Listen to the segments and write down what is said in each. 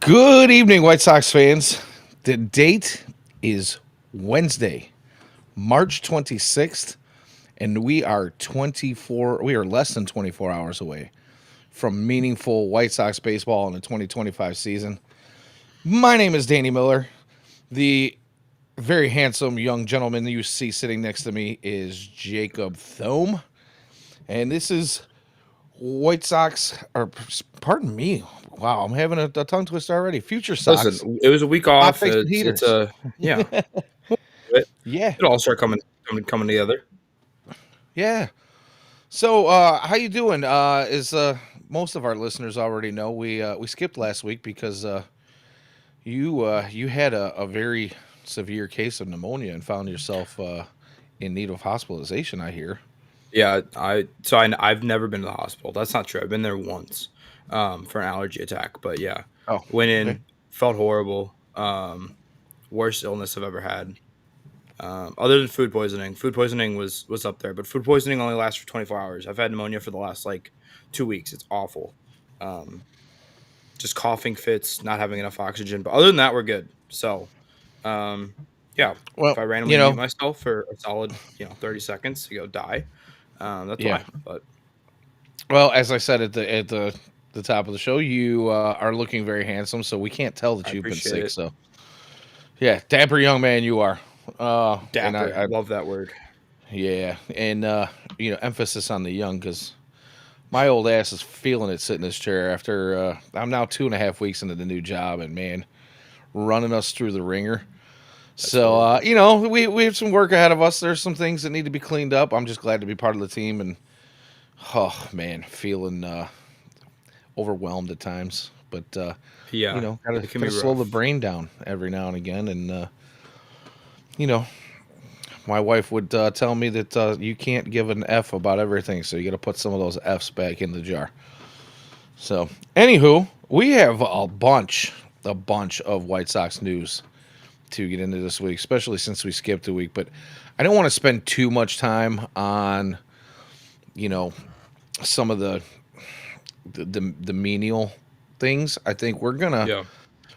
Good evening, White Sox fans. The date is Wednesday, March 26th, and we are less than 24 hours away from meaningful White Sox baseball in the 2025 season. My name is Danny Miller. The very handsome young gentleman you see sitting next to me is Jacob Thome, and this is White Sox, or pardon me, wow, I'm having a tongue twister already. Future Listen, Sox, it was a week hot off. takes and It's heaters. a yeah. It Yeah, it all start coming together. yeah. So, how you doing? Is Most of our listeners already know we skipped last week because you had a very severe case of pneumonia and found yourself in need of hospitalization. I hear. Yeah, I've never been to the hospital. That's not true. I've been there once, for an allergy attack. But yeah, Oh, went okay. in, felt horrible. Worst illness I've ever had. Other than food poisoning. Food poisoning was up there, but food poisoning only lasts for 24 hours. I've had pneumonia for the last like 2 weeks. It's awful. Um, just coughing fits, not having enough oxygen. But other than that, we're good. So, um, yeah, Well, if I randomly you mute know, myself for a solid, 30 seconds to go die, that's yeah. why. But Well, as I said at the top of the show, you are looking very handsome, so we can't tell I that you've been appreciate sick. it. So, yeah, dapper young man you are. And Dapper, love that word. yeah, and emphasis on the young because my old ass is feeling it sitting in this chair after I'm now 2.5 weeks into the new job, and man, running us through the ringer. That's So horrible. we have some work ahead of us. There's some things that need to be cleaned up. I'm just glad to be part of the team, and oh man, feeling overwhelmed at times. But Yeah, gotta it can be gotta slow the rough. brain down every now and again. And you know, my wife would tell me that you can't give an F about everything, so you got to put some of those F's back in the jar. So, anywho, we have a bunch of White Sox news to get into this week, especially since we skipped a week. But I don't want to spend too much time on, you know, some of the menial things. I think Yeah,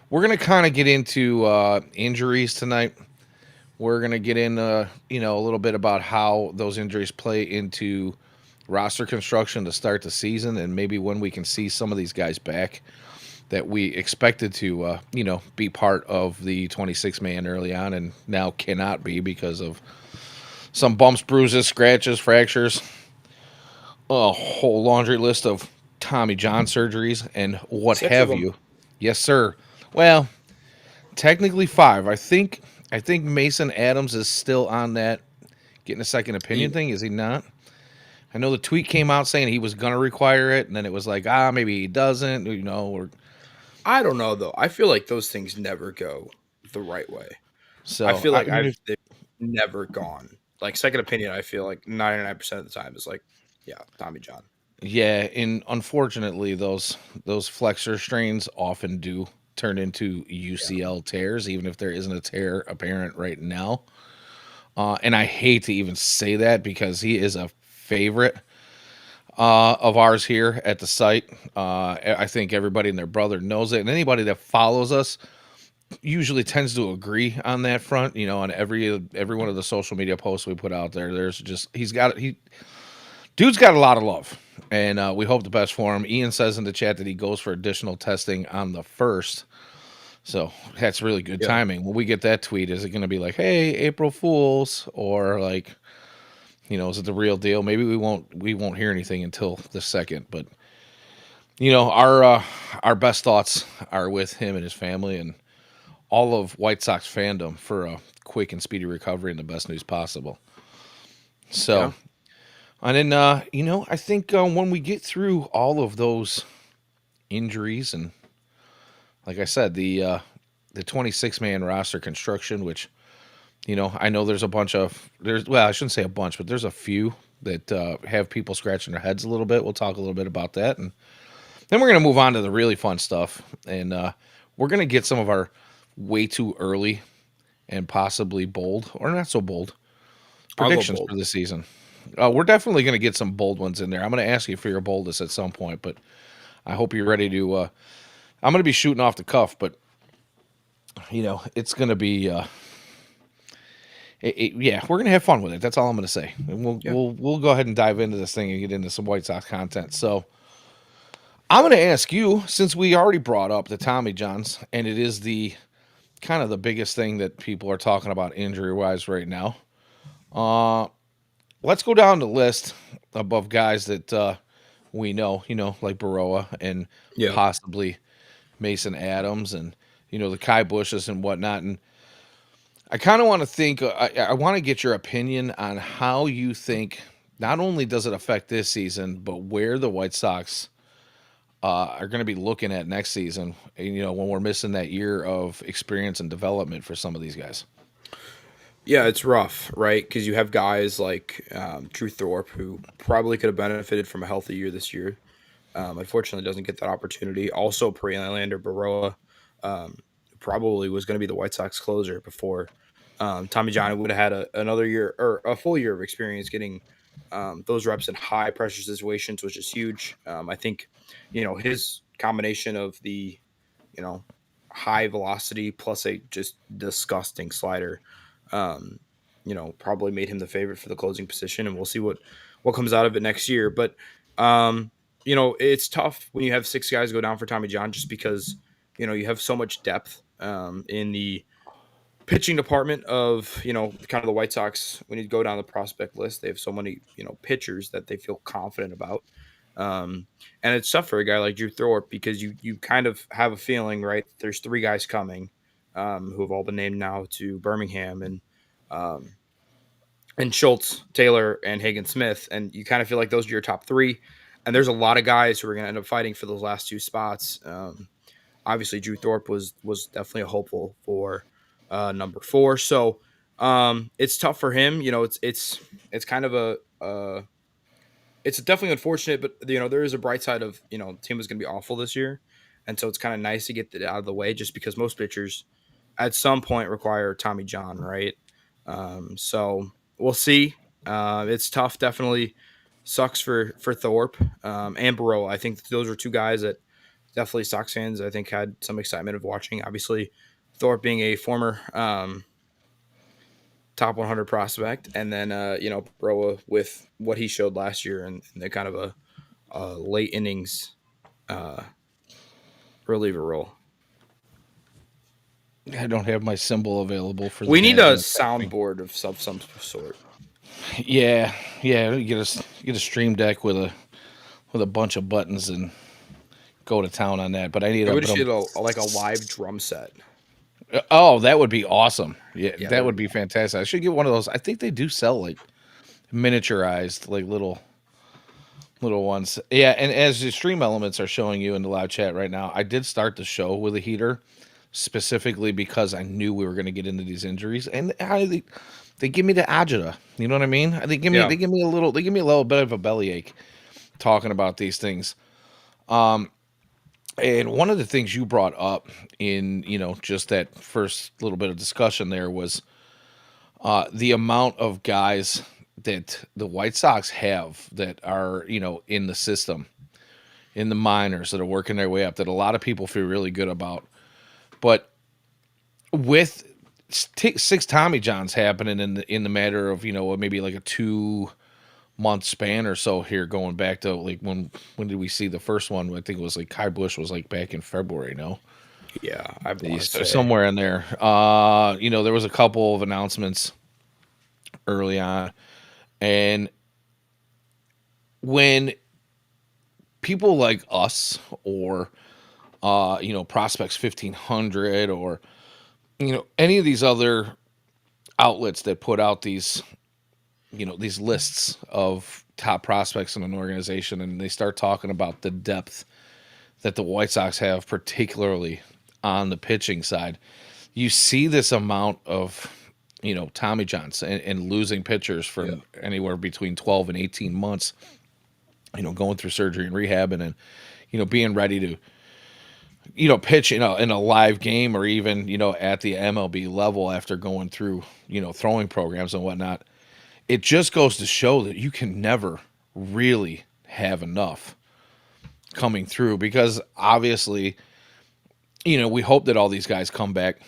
we're gonna kind of get into injuries tonight. We're gonna get in, a little bit about how those injuries play into roster construction to start the season, and maybe when we can see some of these guys back that we expected to, be part of the 26 man early on, and now cannot be because of some bumps, bruises, scratches, fractures, a whole laundry list of Tommy John surgeries, and what 6 of have them. you. Yes, sir. Well, technically five. I think Mason Adams is still on that getting a second opinion He, thing. Is he not? I know the tweet came out saying he was gonna require it, and then it was like, maybe he doesn't. Or I don't know though. I feel like those things never go the right way. I so. feel I like mean, if, they've never gone. Like second opinion, I feel like 99% of the time is like, yeah, Tommy John. yeah, and unfortunately, those flexor strains often do turn into Yeah, UCL tears, even if there isn't a tear apparent right now. And I hate to even say that because he is a favorite of ours here at the site. I think everybody and their brother knows it, and anybody that follows us usually tends to agree on that front. On every one of the social media posts we put out there, there's just dude's got a lot of love, and we hope the best for him. Ian says in the chat that he goes for additional testing on the first. So that's really good yeah. timing. When we get that tweet, is it going to be like, "Hey, April Fools," or like, is it the real deal? Maybe we won't hear anything until the second. But our best thoughts are with him and his family and all of White Sox fandom for a quick and speedy recovery and the best news possible. So, Yeah. and then I think when we get through all of those injuries and, like I said, the 26 man roster construction, which I know I shouldn't say a bunch, but there's a few that have people scratching their heads a little bit. We'll talk a little bit about that, and then we're gonna move on to the really fun stuff, and we're gonna get some of our way too early and possibly bold or not so bold I'll go predictions for bold. the season. We're definitely gonna get some bold ones in there. I'm gonna ask you for your boldest at some point, but I hope you're ready to I'm going to be shooting off the cuff, but it's going to be yeah, we're going to have fun with it. That's all I'm going to say. And we'll Yeah. we'll we'll go ahead and dive into this thing and get into some White Sox content. So, I'm going to ask you, since we already brought up the Tommy Johns, and it is the kind of the biggest thing that people are talking about injury wise right now. Uh, let's go down the list above guys that we know, like Baroa and Yeah. possibly Mason Adams and the Kai Bushes and whatnot. And I kind of want to think. I want to get your opinion on how you think. Not only does it affect this season, but where the White Sox are going to be looking at next season. When we're missing that year of experience and development for some of these guys. Yeah, it's rough, right? Because you have guys like Drew Thorpe, who probably could have benefited from a healthy year this year. Unfortunately, doesn't get that opportunity. Also, Pre-Lander Baroa probably was going to be the White Sox closer before Tommy John would have had another year or a full year of experience getting those reps in high pressure situations, which is huge. I think, his combination of the, you know, high velocity plus a just disgusting slider, um, probably made him the favorite for the closing position, and we'll see what comes out of it next year. But um, it's tough when you have six guys go down for Tommy John, just because you have so much depth in the pitching department of kind of the White Sox. When you go down the prospect list, they have so many pitchers that they feel confident about. And it's tough for a guy like Drew Thorpe because you kind of have a feeling, right? There's three guys coming who have all been named now to Birmingham, um, and Schultz, Taylor, and Hagen Smith, and you kind of feel like those are your top three. And there's a lot of guys who are going to end up fighting for those last two spots. Obviously, Drew Thorpe was definitely a hopeful for number four. So it's tough for him. It's kind of it's definitely unfortunate, but there is a bright side of the team was going to be awful this year, and so it's kind of nice to get that out of the way, just because most pitchers at some point require Tommy John, right? So we'll see. It's tough, definitely sucks for Thorpe and Baroa. I think those are two guys that definitely Sox fans I think had some excitement of watching. Obviously, Thorpe being a former top 100 prospect, and then Baroa with what he showed last year and the kind of a late innings uh, reliever role. I don't have my symbol available for the We need guys a that are texting. soundboard of some sort. Yeah, yeah. Get a stream deck with a bunch of buttons and go to town on that. But I need I a. would just get like a live drum set. Oh, that would be awesome. Yeah, Yeah, that that would would be be cool. fantastic. I should get one of those. I think they do sell like miniaturized, like little ones. Yeah, and as the stream elements are showing you in the live chat right now, I did start the show with a heater specifically because I knew we were going to get into these injuries, and they give me the agita. You know what I mean? Yeah, They give me a little bit of a bellyache talking about these things. And one of the things you brought up in just that first little bit of discussion there was the amount of guys that the White Sox have that are in the system, in the minors, that are working their way up, that a lot of people feel really good about. But with six Tommy Johns happening in the matter of maybe like a 2 month span or so here, going back to like when did we see the first one? I think it was like Kai Bush was like back in February. No, yeah, I want to say. somewhere in there. There was a couple of announcements early on, and when people like us or Prospects 1500 or any of these other outlets that put out these lists of top prospects in an organization, and they start talking about the depth that the White Sox have, particularly on the pitching side, you see this amount of Tommy Johns and losing pitchers for Yeah, anywhere between 12 and 18 months, going through surgery and rehab, and then being ready to pitch in a live game, or even at the MLB level after going through throwing programs and whatnot. It just goes to show that you can never really have enough coming through, because obviously we hope that all these guys come back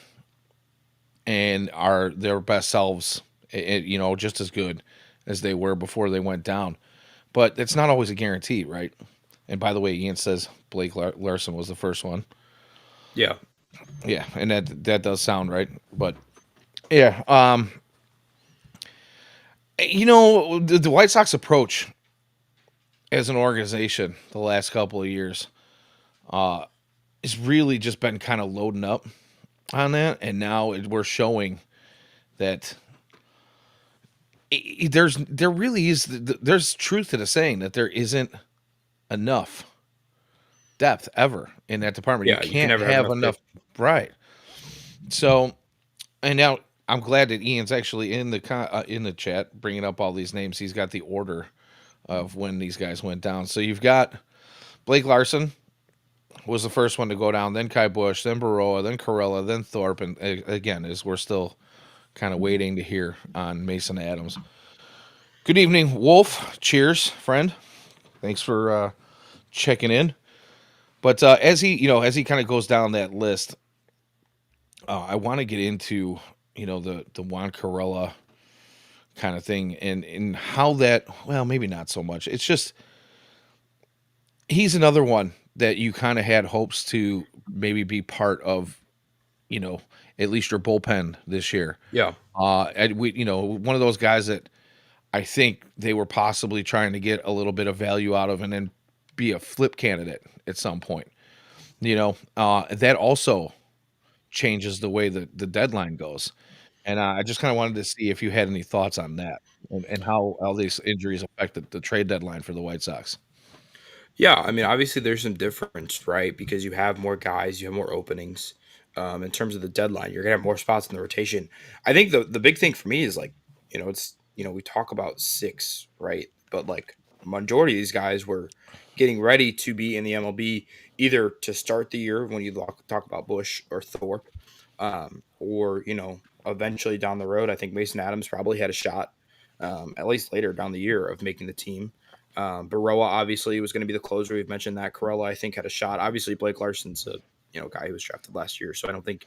and are their best selves, just as good as they were before they went down. But it's not always a guarantee, right? And by the way, Ian says Blake Larson was the first one. Yeah. Yeah, and that does sound right. But yeah, the White Sox approach as an organization the last couple of years has really just been kind of loading up on that, and now we're showing that there really is there's truth to the saying that there isn't enough depth ever in that department. You Yeah. You can can't never have have enough enough, pitch. right? So, and now I'm glad that Ian's actually in the chat bringing up all these names. He's got the order of when these guys went down. So you've got Blake Larson was the first one to go down, then Kai Bush, then Baroa, then Corella, then Thorpe, and again, as we're still kind of waiting to hear on Mason Adams. Good evening, Wolf. Cheers, friend. Thanks for checking in. But as he kind of goes down that list, I want to get into the Juan Corella kind of thing and how that, well, maybe not so much. It's just he's another one that you kind of had hopes to maybe be part of, you know, at least your bullpen this year. Yeah. And one of those guys that I think they were possibly trying to get a little bit of value out of and then be a flip candidate at some point. That also changes the way the deadline goes. And I just kind of wanted to see if you had any thoughts on that and how all these injuries affected the trade deadline for the White Sox. Yeah, I mean, obviously there's some difference, right? Because you have more guys, you have more openings. In terms of the deadline, you're gonna have more spots in the rotation. I think the big thing for me is like, it's we talk about six, right? But like majority of these guys were getting ready to be in the MLB either to start the year when you talk about Bush or Thorpe, or eventually down the road. I think Mason Adams probably had a shot, at least later down the year of making the team. Baroa obviously was going to be the closer. We've mentioned that. Corella, I think, had a shot. Obviously, Blake Larson's a guy who was drafted last year, so I don't think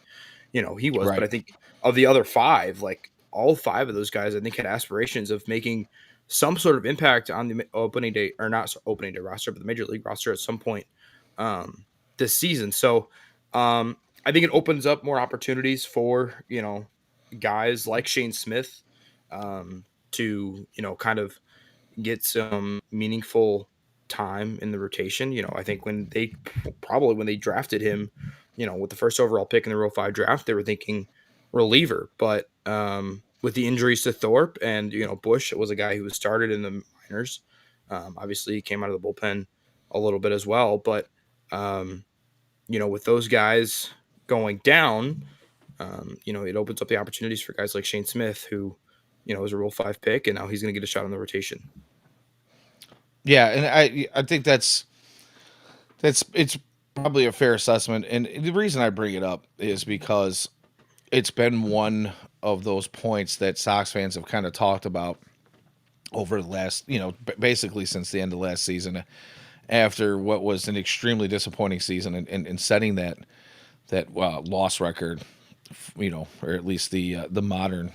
he was. But Right. I think of the other five, like all five of those guys, I think had aspirations of making some sort of impact on the opening day, or not opening day roster, but the major league roster at some point this season. So I think it opens up more opportunities for guys like Shane Smith to kind of get some meaningful time in the rotation. I think when they drafted him, with the first overall pick in the Rule 5 draft, they were thinking reliever. But with the injuries to Thorpe and, Bush was a guy who was started in the minors. Obviously, he came out of the bullpen a little bit as well. But, with those guys going down, it opens up the opportunities for guys like Shane Smith, who, was a Rule 5 pick, and now he's going to get a shot in the rotation. Yeah, and I think it's probably a fair assessment. And the reason I bring it up is because it's been one of those points that Sox fans have kind of talked about over the last, basically since the end of last season, after what was an extremely disappointing season and setting that loss record, or at least the modern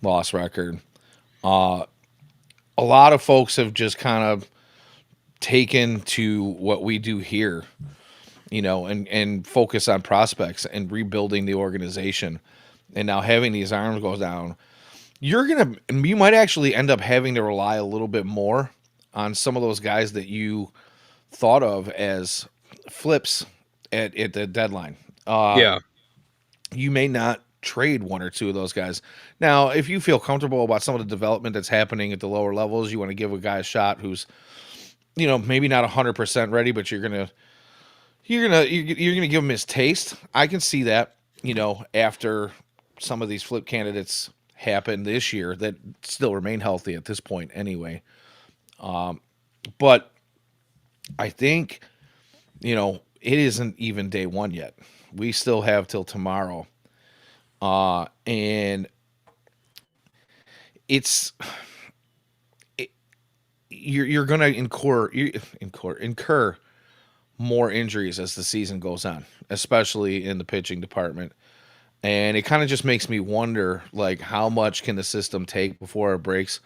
loss record. A lot of folks have just kind of taken to what we do here, and focus on prospects and rebuilding the organization. And now having these arms go down, you might actually end up having to rely a little bit more on some of those guys that you thought of as flips at the deadline. Yeah. You may not trade one or two of those guys. Now, if you feel comfortable about some of the development that's happening at the lower levels, you want to give a guy a shot who's, maybe not 100% ready, but you're gonna give him his taste. I can see that, after some of these flip candidates happen this year that still remain healthy at this point anyway. But I think, it isn't even day one yet. We still have till tomorrow. And it's it, you're gonna incur more injuries as the season goes on, especially in the pitching department. And it kind of just makes me wonder, like, how much can the system take before it breaks?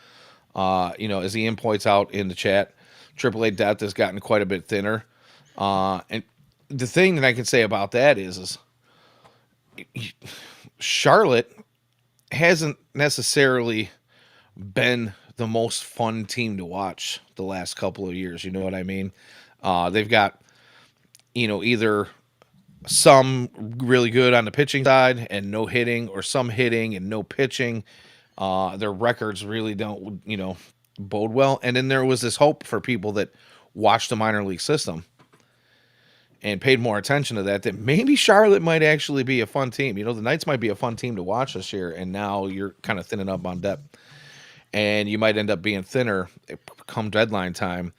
As Ian points out in the chat, AAA depth has gotten quite a bit thinner. And the thing that I can say about that is Charlotte hasn't necessarily been the most fun team to watch the last couple of years. You know what I mean? They've got, either some really good on the pitching side and no hitting, or some hitting and no pitching. Their records really don't, bode well. And then there was this hope for people that watched the minor league system and paid more attention to that maybe Charlotte might actually be a fun team. The Knights might be a fun team to watch this year, and now you're kind of thinning up on depth. And you might end up being thinner come deadline time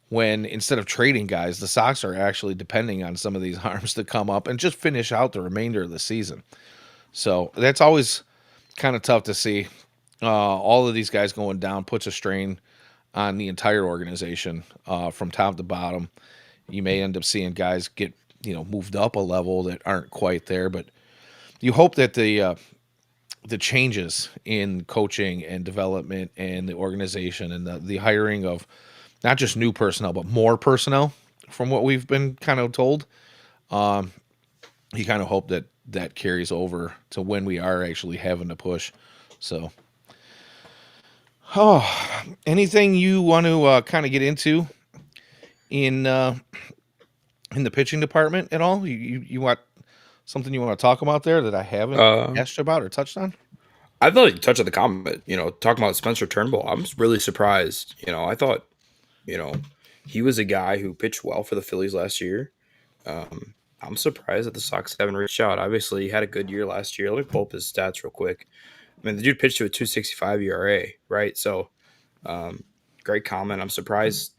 when instead of trading guys, the Sox are actually depending on some of these arms to come up and just finish out the remainder of the season. So that's always kind of tough to see. All of these guys going down puts a strain on the entire organization from top to bottom. You may end up seeing guys get moved up a level that aren't quite there, but you hope that the changes in coaching and development and the organization and the hiring of not just new personnel but more personnel, from what we've been kind of told, you kind of hope that that carries over to when we are actually having to push. So, anything you want to kind of get into in the pitching department at all? You want something you want to talk about there that I haven't Uh, asked you about or touched on? I thought you touched on the comment. Talking about Spencer Turnbull, I'm really surprised. I thought you know he was a guy who pitched well for the Phillies last year. I'm surprised that the Sox haven't reached out. Obviously, he had a good year last year. Let me pull up his stats real quick. I mean, the dude pitched to a 2.65 ERA, right? So, um, great comment. I'm surprised.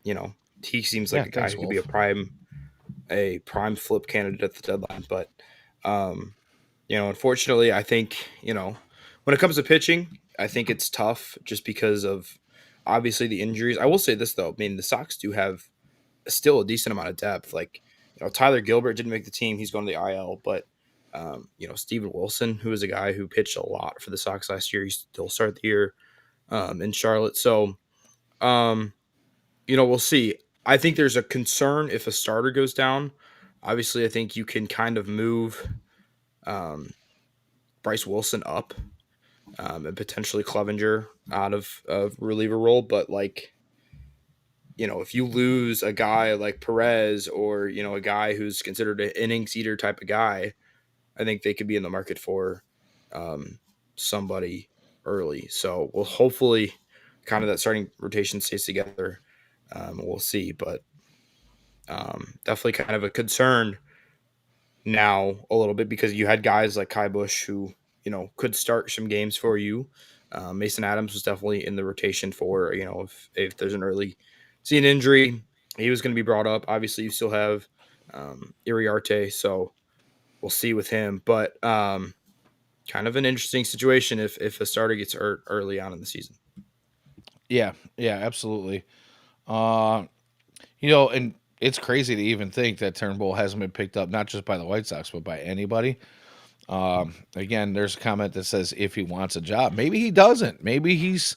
He seems like Yeah, a guy thanks, who could be a Wolf. prime flip candidate at the deadline. But, um, unfortunately, I think when it comes to pitching, I think it's tough just because of obviously the injuries. I will say this though. I mean, the Sox do have still a decent amount of depth. Like, Tyler Gilbert didn't make the team; he's going to the IL. But Steven Wilson, who is a guy who pitched a lot for the Sox last year, he still started the year in Charlotte. So, um, we'll see. I think there's a concern if a starter goes down. Obviously, I think you can kind of move um, Bryce Wilson up and potentially Clevenger out of reliever role. But like, if you lose a guy like Perez or, a guy who's considered an innings eater type of guy, I think they could be in the market for um, somebody early. So we'll hopefully kind of that starting rotation stays together. We'll see, but definitely kind of a concern now a little bit because you had guys like Kai Bush who, could start some games for you. Mason Adams was definitely in the rotation for, if there's an early season injury, he was going to be brought up. Obviously, you still have Iriarte, so we'll see with him. But kind of an interesting situation if a starter gets hurt early on in the season. Yeah, yeah, absolutely. And it's crazy to even think that Turnbull hasn't been picked up not just by the White Sox but by anybody. Again, there's a comment that says if he wants a job, maybe he doesn't. Maybe he's,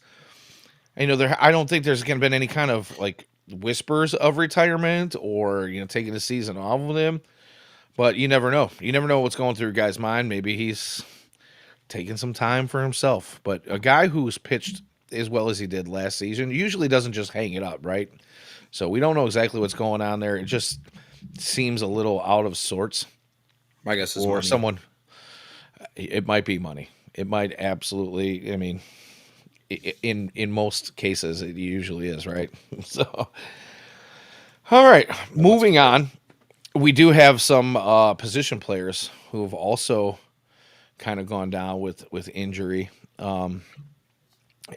there. I don't think there's going to be any kind of like whispers of retirement or taking a season off with him. But you never know. You never know what's going through a guy's mind. Maybe he's taking some time for himself. But a guy who's pitched as well as he did last season usually doesn't just hang it up, right? So we don't know exactly what's going on there. It just seems a little out of sorts. My guess is Or money. someone, it might be money. It might absolutely. I mean, in most cases, it usually is, right? So, all right, Lots moving of it. on. We do have some position players who have also kind of gone down with injury,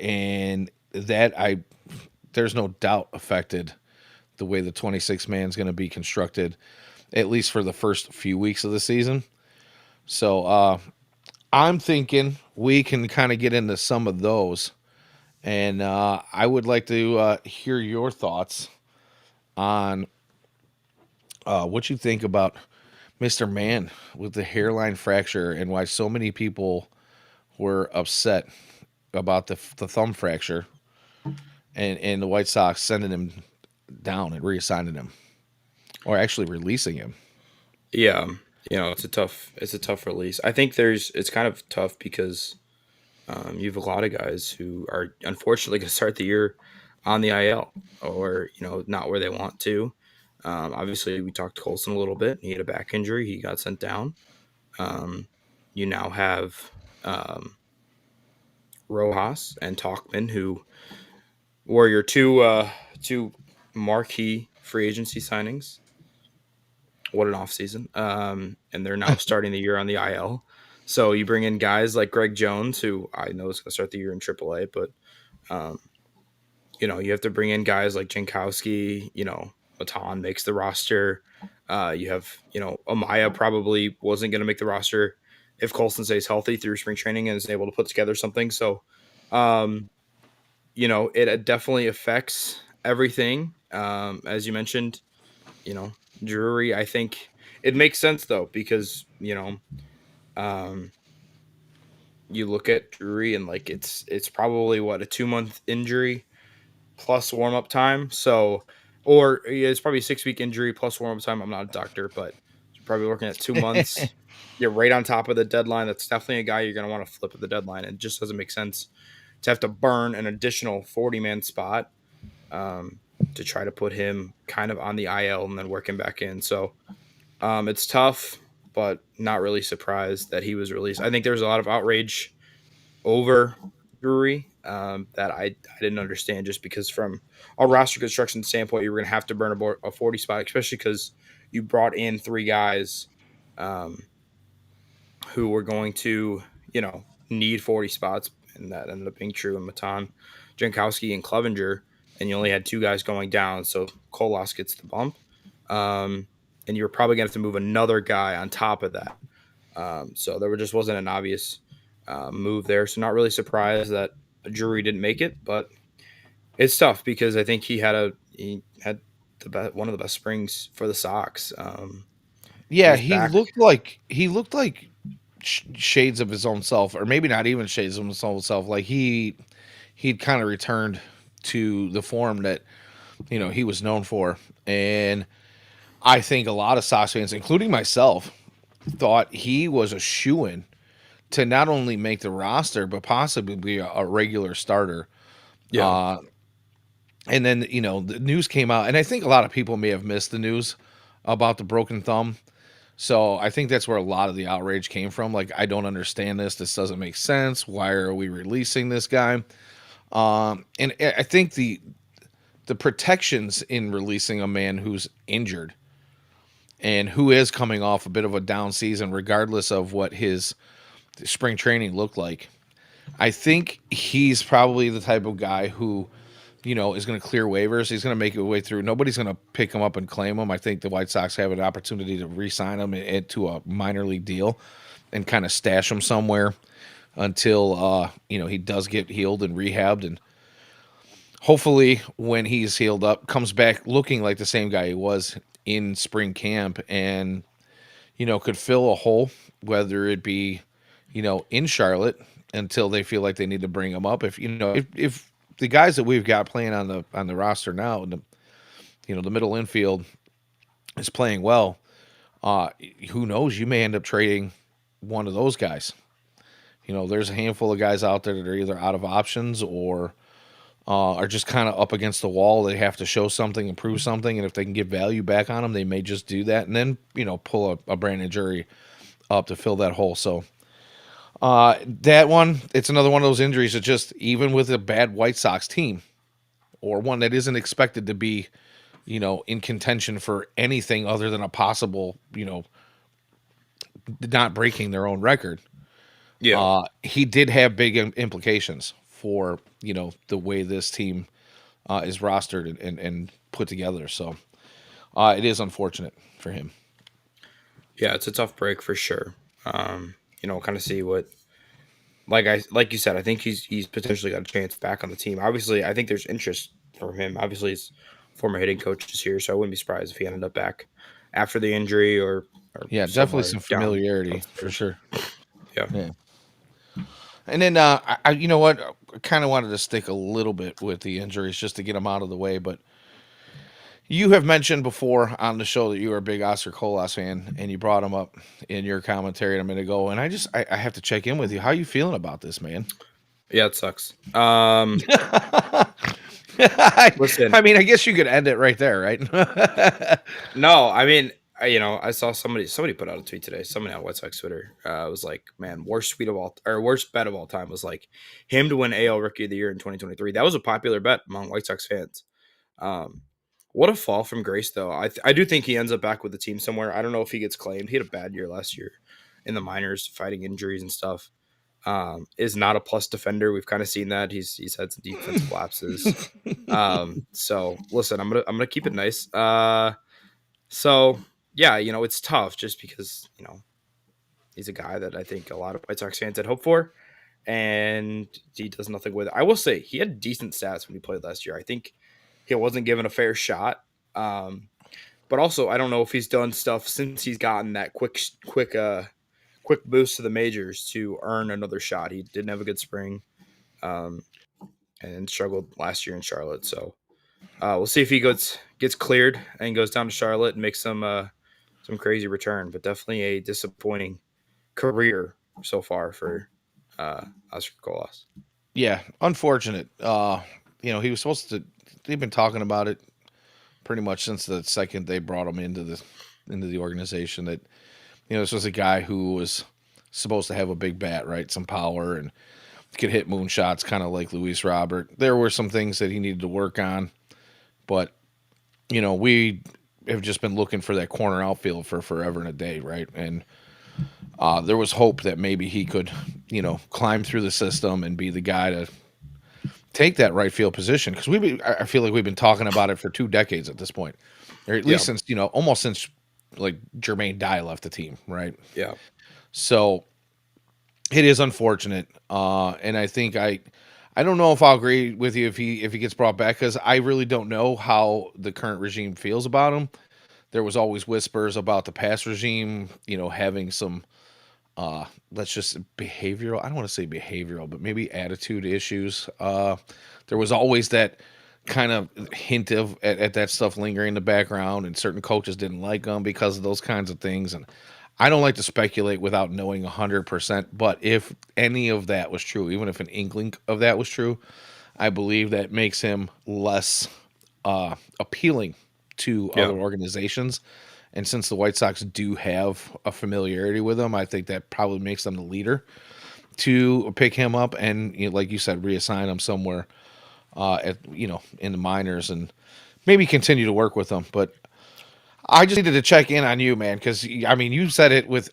and that I there's no doubt affected the way the 26 man is going to be constructed, at least for the first few weeks of the season. So I'm thinking we can kind of get into some of those, and I would like to hear your thoughts on What you think about Mr. Man with the hairline fracture and why so many people were upset about the thumb fracture and the White Sox sending him down and reassigning him, or actually releasing him. Yeah, it's a tough release. I think it's kind of tough because you have a lot of guys who are unfortunately going to start the year on the IL or not where they want to. Obviously, we talked to Colson a little bit. He had a back injury. He got sent down. Um, you now have um, Rojas and Talkman, who were your two marquee free agency signings. What an offseason. And they're now starting the year on the IL. So you bring in guys like Greg Jones, who I know is going to start the year in AAA, but um, you have to bring in guys like Jankowski. Matan makes the roster. You have, Amaya probably wasn't going to make the roster if Colson stays healthy through spring training and is able to put together something. So, um, it definitely affects everything. As you mentioned, you know, Drury, I think it makes sense though, because, um, you look at Drury and like it's probably what, a 2 month injury plus warm up time. So, or yeah, it's probably a 6 week injury plus warm up time. I'm not a doctor, but you're probably looking at 2 months. You're right on top of the deadline. That's definitely a guy you're going to want to flip at the deadline. It just doesn't make sense to have to burn an additional 40-man spot um, to try to put him kind of on the IL and then work him back in. So it's tough, but not really surprised that he was released. I think there's a lot of outrage over Drury that I didn't understand, just because from a roster construction standpoint, you were going to have to burn a 40 spot, especially because you brought in three guys um, who were going to, need 40 spots. And that ended up being true in Matan, Jankowski, and Clevenger. And you only had two guys going down. So Kolas gets the bump. Um, and you were probably going to have to move another guy on top of that. So just wasn't an obvious move there. So not really surprised that a Drury didn't make it, but it's tough because I think he had one of the best springs for the Sox. He Yeah, was back. he looked like shades of his own self, or maybe not even shades of his own self. Like he'd kind of returned to the form that he was known for, and I think a lot of Sox fans, including myself, thought he was a shoo-in to not only make the roster but possibly be a regular starter. Yeah, Uh, and then the news came out, and I think a lot of people may have missed the news about the broken thumb. So I think that's where a lot of the outrage came from. Like, I don't understand this. This doesn't make sense. Why are we releasing this guy? And I think the protections in releasing a man who's injured and who is coming off a bit of a down season, regardless of what his spring training looked like. I think he's probably the type of guy who, is going to clear waivers. He's going to make it way through. Nobody's going to pick him up and claim him. I think the White Sox have an opportunity to re-sign him into a minor league deal and kind of stash him somewhere until he does get healed and rehabbed, and hopefully when he's healed up comes back looking like the same guy he was in spring camp, and could fill a hole, whether it be in Charlotte until they feel like they need to bring him up. If the guys that we've got playing on the roster now, the middle infield is playing well, uh, who knows? You may end up trading one of those guys. There's a handful of guys out there that are either out of options or are just kind of up against the wall. They have to show something and prove something, and if they can get value back on them, they may just do that, and then pull a Brandon Jury up to fill that hole. So that one, it's another one of those injuries that just, even with a bad White Sox team or one that isn't expected to be, in contention for anything other than a possible, not breaking their own record, yeah, he did have big implications for, the way this team is rostered and put together. So it is unfortunate for him. yeah. It's a tough break for sure. Kind of see what, like you said, I think he's potentially got a chance back on the team. Obviously, I think there's interest from him. Obviously, his former hitting coach is here, so I wouldn't be surprised if he ended up back after the injury or Yeah, definitely somewhere some familiarity for downstairs. sure. Yeah. Yeah. And then, you know what? I kind of wanted to stick a little bit with the injuries just to get them out of the way. But you have mentioned before on the show that you are a big Oscar Colas fan, and you brought him up in your commentary a minute ago. And I have to check in with you. How you feeling about this, man? Yeah, it sucks. I, Listen, I mean, I guess you could end it right there, right? no, I mean, I saw somebody put out a tweet today. Somebody on White Sox Twitter was like, "Man, worst tweet of all or worst bet of all time was like him to win AL Rookie of the Year in 2023." That was a popular bet among White Sox fans. Um, what a fall from grace, though. I do think he ends up back with the team somewhere. I don't know if he gets claimed. He had a bad year last year in the minors, fighting injuries and stuff. Is not a plus defender. We've kind of seen that. He's had some defensive lapses. So listen, I'm gonna keep it nice. So yeah, it's tough just because he's a guy that I think a lot of White Sox fans had hoped for, and he does nothing with it. I will say he had decent stats when he played last year. I think he wasn't given a fair shot. Um, but also I don't know if he's done stuff since he's gotten that quick boost to the majors to earn another shot. He didn't have a good spring, um, and struggled last year in Charlotte. So we'll see if he gets cleared and goes down to Charlotte and makes some crazy return. But definitely a disappointing career so far for Oscar Colas. Yeah, unfortunate. He was supposed to. They've been talking about it pretty much since the second they brought him into the organization. That this was a guy who was supposed to have a big bat, right? Some power and could hit moonshots, kind of like Luis Robert. There were some things that he needed to work on, but we have just been looking for that corner outfield for forever and a day, right? And there was hope that maybe he could, climb through the system and be the guy to take that right field position. Because I feel like we've been talking about it for 2 decades at this point, or at least Yeah, since almost since like Jermaine Dye left the team, right? yeah, So it is unfortunate, and I think I don't know if I'll agree with you if he gets brought back because I really don't know how the current regime feels about him. There was always whispers about the past regime, having some let's just behavioral. I don't want to say behavioral, but maybe attitude issues. There was always that kind of hint of at that stuff lingering in the background, and certain coaches didn't like them because of those kinds of things. And I don't like to speculate without knowing 100%. But if any of that was true, even if an inkling of that was true, I believe that makes him less appealing to yeah, other organizations. And since the White Sox do have a familiarity with him, I think that probably makes them the leader to pick him up and, like you said, reassign him somewhere in the minors and maybe continue to work with him. But I just needed to check in on you, man, because I mean, you said it with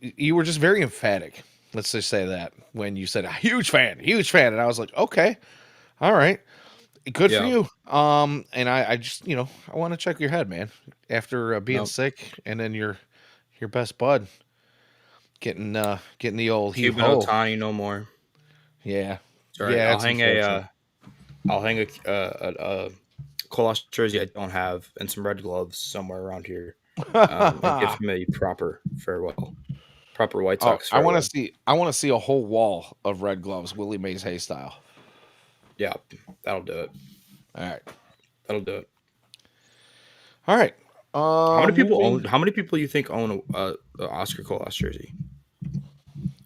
you were just very emphatic. Let's just say that when you said huge fan, and I was like, okay, all right. Good for yeah. you. And I just, I want to check your head, man. After being No, sick, and then your best bud getting the old heave Cuban ho. Otani no more. Yeah, It's all right. yeah, it's unfortunate. I'll hang a Colas jersey I don't have and some red gloves somewhere around here, and give him a proper farewell, proper White Oh, Sox I want to farewell. see. I want to see a whole wall of red gloves, Willie Mays Hay style. Yeah, that'll do it. All right, That'll do it. all right. Moving. How many people you think own a Oscar Colas jersey?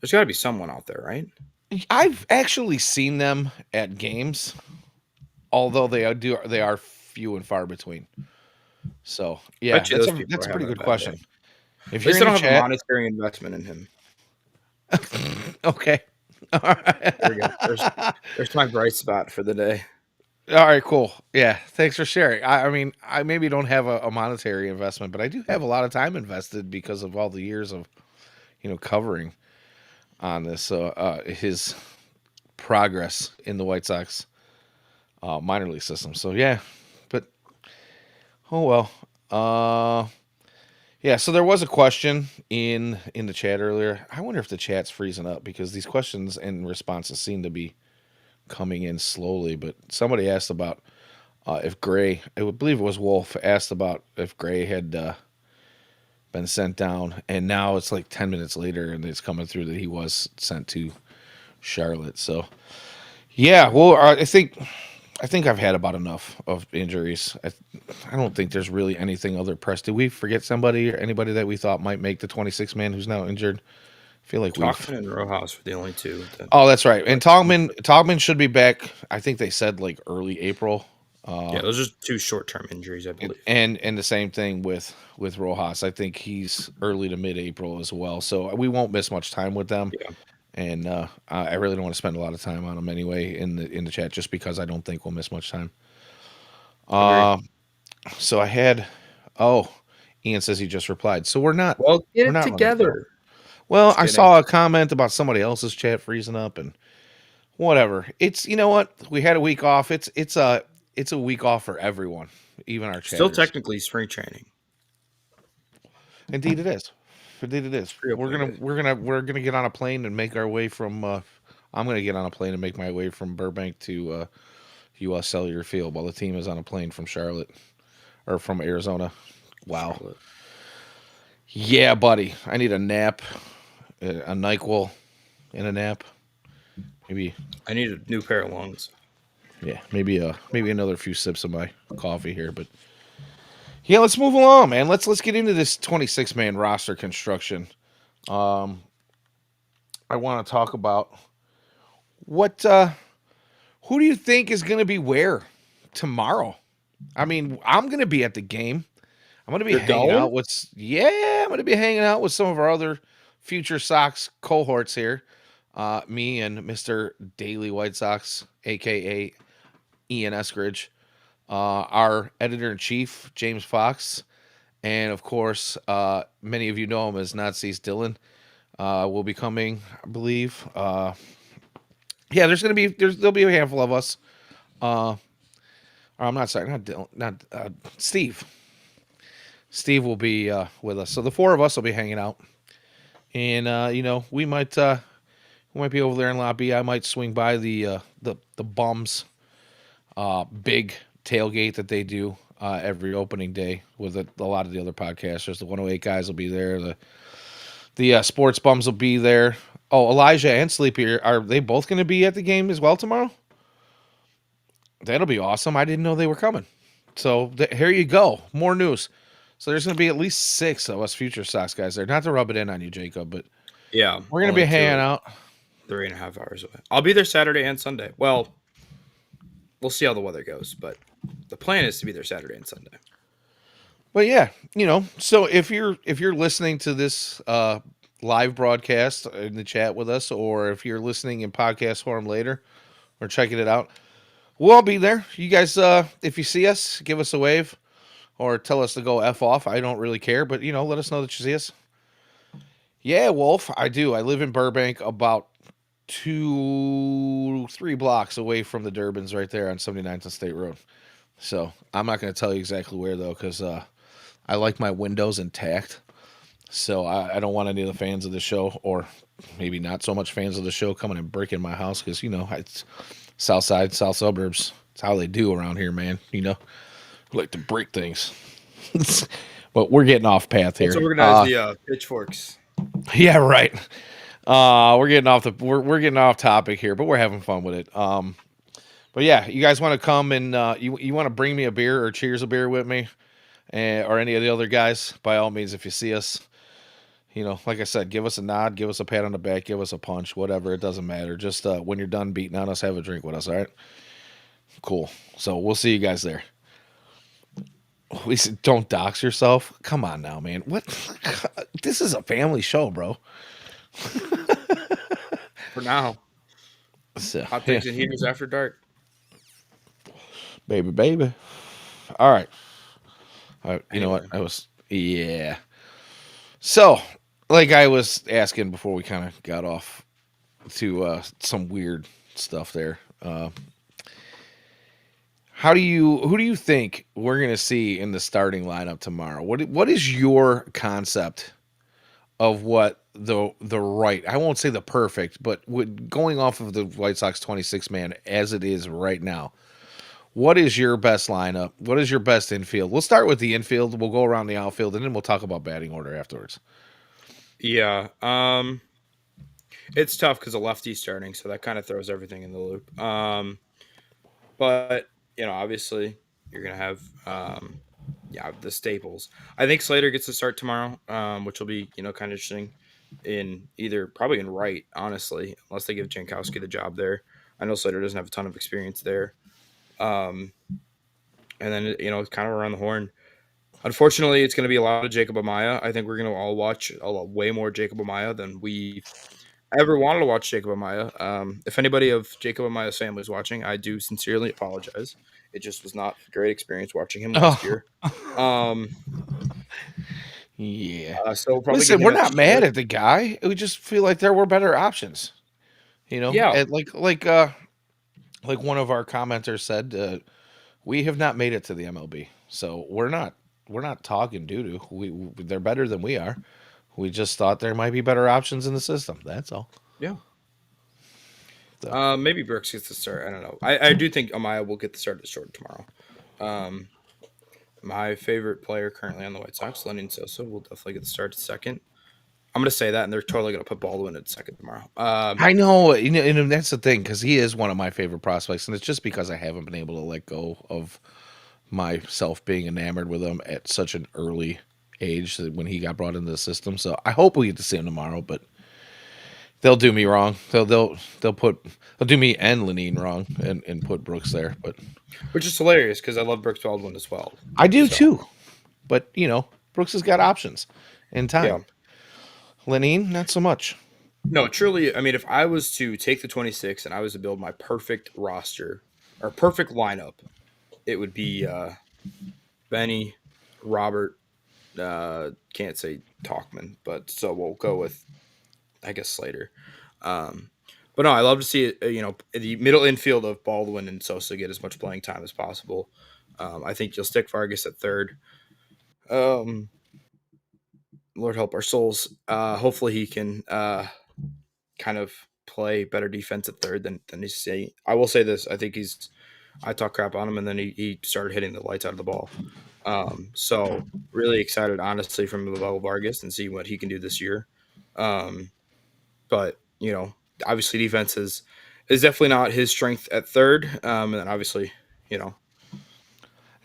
There's got to be someone out there, right? I've actually seen them at games, although they are few and far between. So yeah, Bet you those people that's are a pretty having a good bad question. day. If At you're least I in the don't have a chat, monetary investment in him. okay. All right. There we go. There's my bright spot for the day. All right, cool. Yeah, thanks for sharing. I mean, I maybe don't have a monetary investment, but I do have a lot of time invested because of all the years of covering on this. So his progress in the White Sox minor league system. So yeah, but oh well. Uh, yeah. So there was a question in the chat earlier. I wonder if the chat's freezing up because these questions and responses seem to be coming in slowly. But somebody asked about If Gray, I would believe it was Wolf, asked about if Gray had been sent down, and now it's like 10 minutes later, and it's coming through that he was sent to Charlotte. So yeah, well, I think I've had about enough of injuries. I don't think there's really anything other press. Did we forget somebody or anybody that we thought might make the 26 man who's now injured? I feel like we've. Talkman and Rojas were the only two that Oh, that's right. And like. Togman should be back. I think they said like early April. Yeah, those are two short-term injuries, I believe. And the same thing with Rojas. I think he's early to mid April as well. So we won't miss much time with them. Yeah, And I really don't want to spend a lot of time on them anyway in the chat, just because I don't think we'll miss much time. agreed. So I had, oh, Ian says he just replied. So we're not Well, get we're it not running the show. together. Well, Just I kidding. saw a comment about somebody else's chat freezing up and whatever. It's, you know what, we had a week off. It's a week off for everyone, even our Still chatters. technically spring training. Indeed, it is. Indeed, it is. Real We're gonna player. we're gonna get on a plane and make our way from. I'm gonna get on a plane and make my way from Burbank to U.S. Cellular Field while the team is on a plane from Charlotte or from Arizona. Wow. Charlotte. Yeah, buddy. I need a nap, a Nyquil, and a nap. Maybe, I need a new pair of lungs. yeah, maybe another few sips of my coffee here. But yeah, let's move along, man. Let's get into this 26 man roster construction. Um, I want to talk about what. Who do you think is going to be where tomorrow? I mean, I'm going to be at the game. I'm going to be You're hanging going? out with. Yeah, I'm going to be hanging out with some of our other Future Sox cohorts here. Me and Mr. Daily White Sox, aka Ian Eskridge, our editor in chief James Fox, and of course, many of you know him as Nazis Dylan. Will be coming, I believe. Yeah, there'll be a handful of us. Or I'm not sorry, not Dylan, not Steve. Steve will be with us, so the four of us will be hanging out, and we might be over there in Lobby. I might swing by the bums big tailgate that they do every opening day with a lot of the other podcasters. The 108 guys will be there. The sports bums will be there. Oh, Elijah and Sleepy, are they both going to be at the game as well tomorrow? That'll be awesome. I didn't know they were coming. So here you go. More news. So there's going to be at least 6 of us Future Sox guys there. Not to rub it in on you, Jacob, but Yeah, we're going to only be hanging out. 3.5 hours away. I'll be there Saturday and Sunday. Well, we'll see how the weather goes, but the plan is to be there Saturday and Sunday. But yeah, so if you're listening to this live broadcast in the chat with us, or if you're listening in podcast form later or checking it out, we'll all be there. You guys, if you see us, give us a wave or tell us to go F off. I don't really care, but let us know that you see us. Yeah, Wolf, I do. I live in Burbank, about 2-3 blocks away from the Durbins, right there on 79th and State Road. So I'm not going to tell you exactly where though, because I like my windows intact. So I don't want any of the fans of the show, or maybe not so much fans of the show, coming and breaking my house, because it's South Side, South Suburbs. It's how they do around here, man. Like to break things. But we're getting off path here. Let's organize the pitchforks. Yeah, right. We're getting off we're getting off topic here, but we're having fun with it. But yeah, you guys want to come and you want to bring me a beer or cheers a beer with me, or any of the other guys? By all means, if you see us, like I said, give us a nod, give us a pat on the back, give us a punch, whatever. It doesn't matter. Just when you're done beating on us, have a drink with us. All right. Cool. So we'll see you guys there. We said, don't dox yourself. Come on now, man. What? This is a family show, bro. For now. So, Hot takes and heaters after dark. baby. All right. You know what? Anyway. Yeah. So, like I was asking before we kind of got off to some weird stuff there. Who do you think we're going to see in the starting lineup tomorrow? What is your concept of what the right, I won't say the perfect, but going off of the White Sox 26 man as it is right now, What is your best lineup? What is your best infield? We'll start with the infield. We'll go around the outfield, and then we'll talk about batting order afterwards. Yeah. It's tough because a lefty's starting, so that kind of throws everything in the loop. But obviously, you're gonna have yeah, the staples. I think Slater gets to start tomorrow, which will be kind of interesting. In either probably in right, honestly, unless they give Jankowski the job there. I know Slater doesn't have a ton of experience there. Um, and then it's kind of around the horn. Unfortunately, it's going to be a lot of Jacob Amaya. I think we're going to all watch a lot, way more Jacob Amaya than we've ever wanted to watch Jacob Amaya. If anybody of Jacob Amaya's family is watching, I do sincerely apologize. It just was not a great experience watching him last Oh, year. Um, yeah. so we'll probably get Listen, him we're at not mad short. at the guy. We just feel like there were better options. Yeah, And like one of our commenters said, we have not made it to the MLB, so we're not talking doo doo. They're better than we are. We just thought there might be better options in the system. That's all. yeah. So Maybe Brooks gets the start. I don't know. I do think Amaya will get the start at short tomorrow. Um, my favorite player currently on the White Sox, Lenny Sosa, will definitely get the start at second. I'm going to say that, and they're totally going to put Baldwin at second tomorrow. I know, and that's the thing because he is one of my favorite prospects, and it's just because I haven't been able to let go of myself being enamored with him at such an early age that when he got brought into the system. So I hope we get to see him tomorrow, but they'll do me wrong. They'll do me and Lenine wrong and put Brooks there. But Which is hilarious because I love Brooks Baldwin as well. I do So too. But Brooks has got options in yeah, time. Lenine, not so much. no, truly. I mean, if I was to take the 26 and I was to build my perfect roster or perfect lineup, it would be Benny, Robert. Can't say Talkman, but so we'll go with I guess Slater. Um, but no, I love to see it. The middle infield of Baldwin and Sosa get as much playing time as possible. I think you'll stick Vargas at third. Um, Lord help our souls. Hopefully he can kind of play better defense at third than he's saying. I will say this: I think he's. I talk crap on him, and then he started hitting the lights out of the ball. So really excited, honestly, from Miguel Vargas and see what he can do this year. Um, but obviously defense is definitely not his strength at third. And then obviously, you know,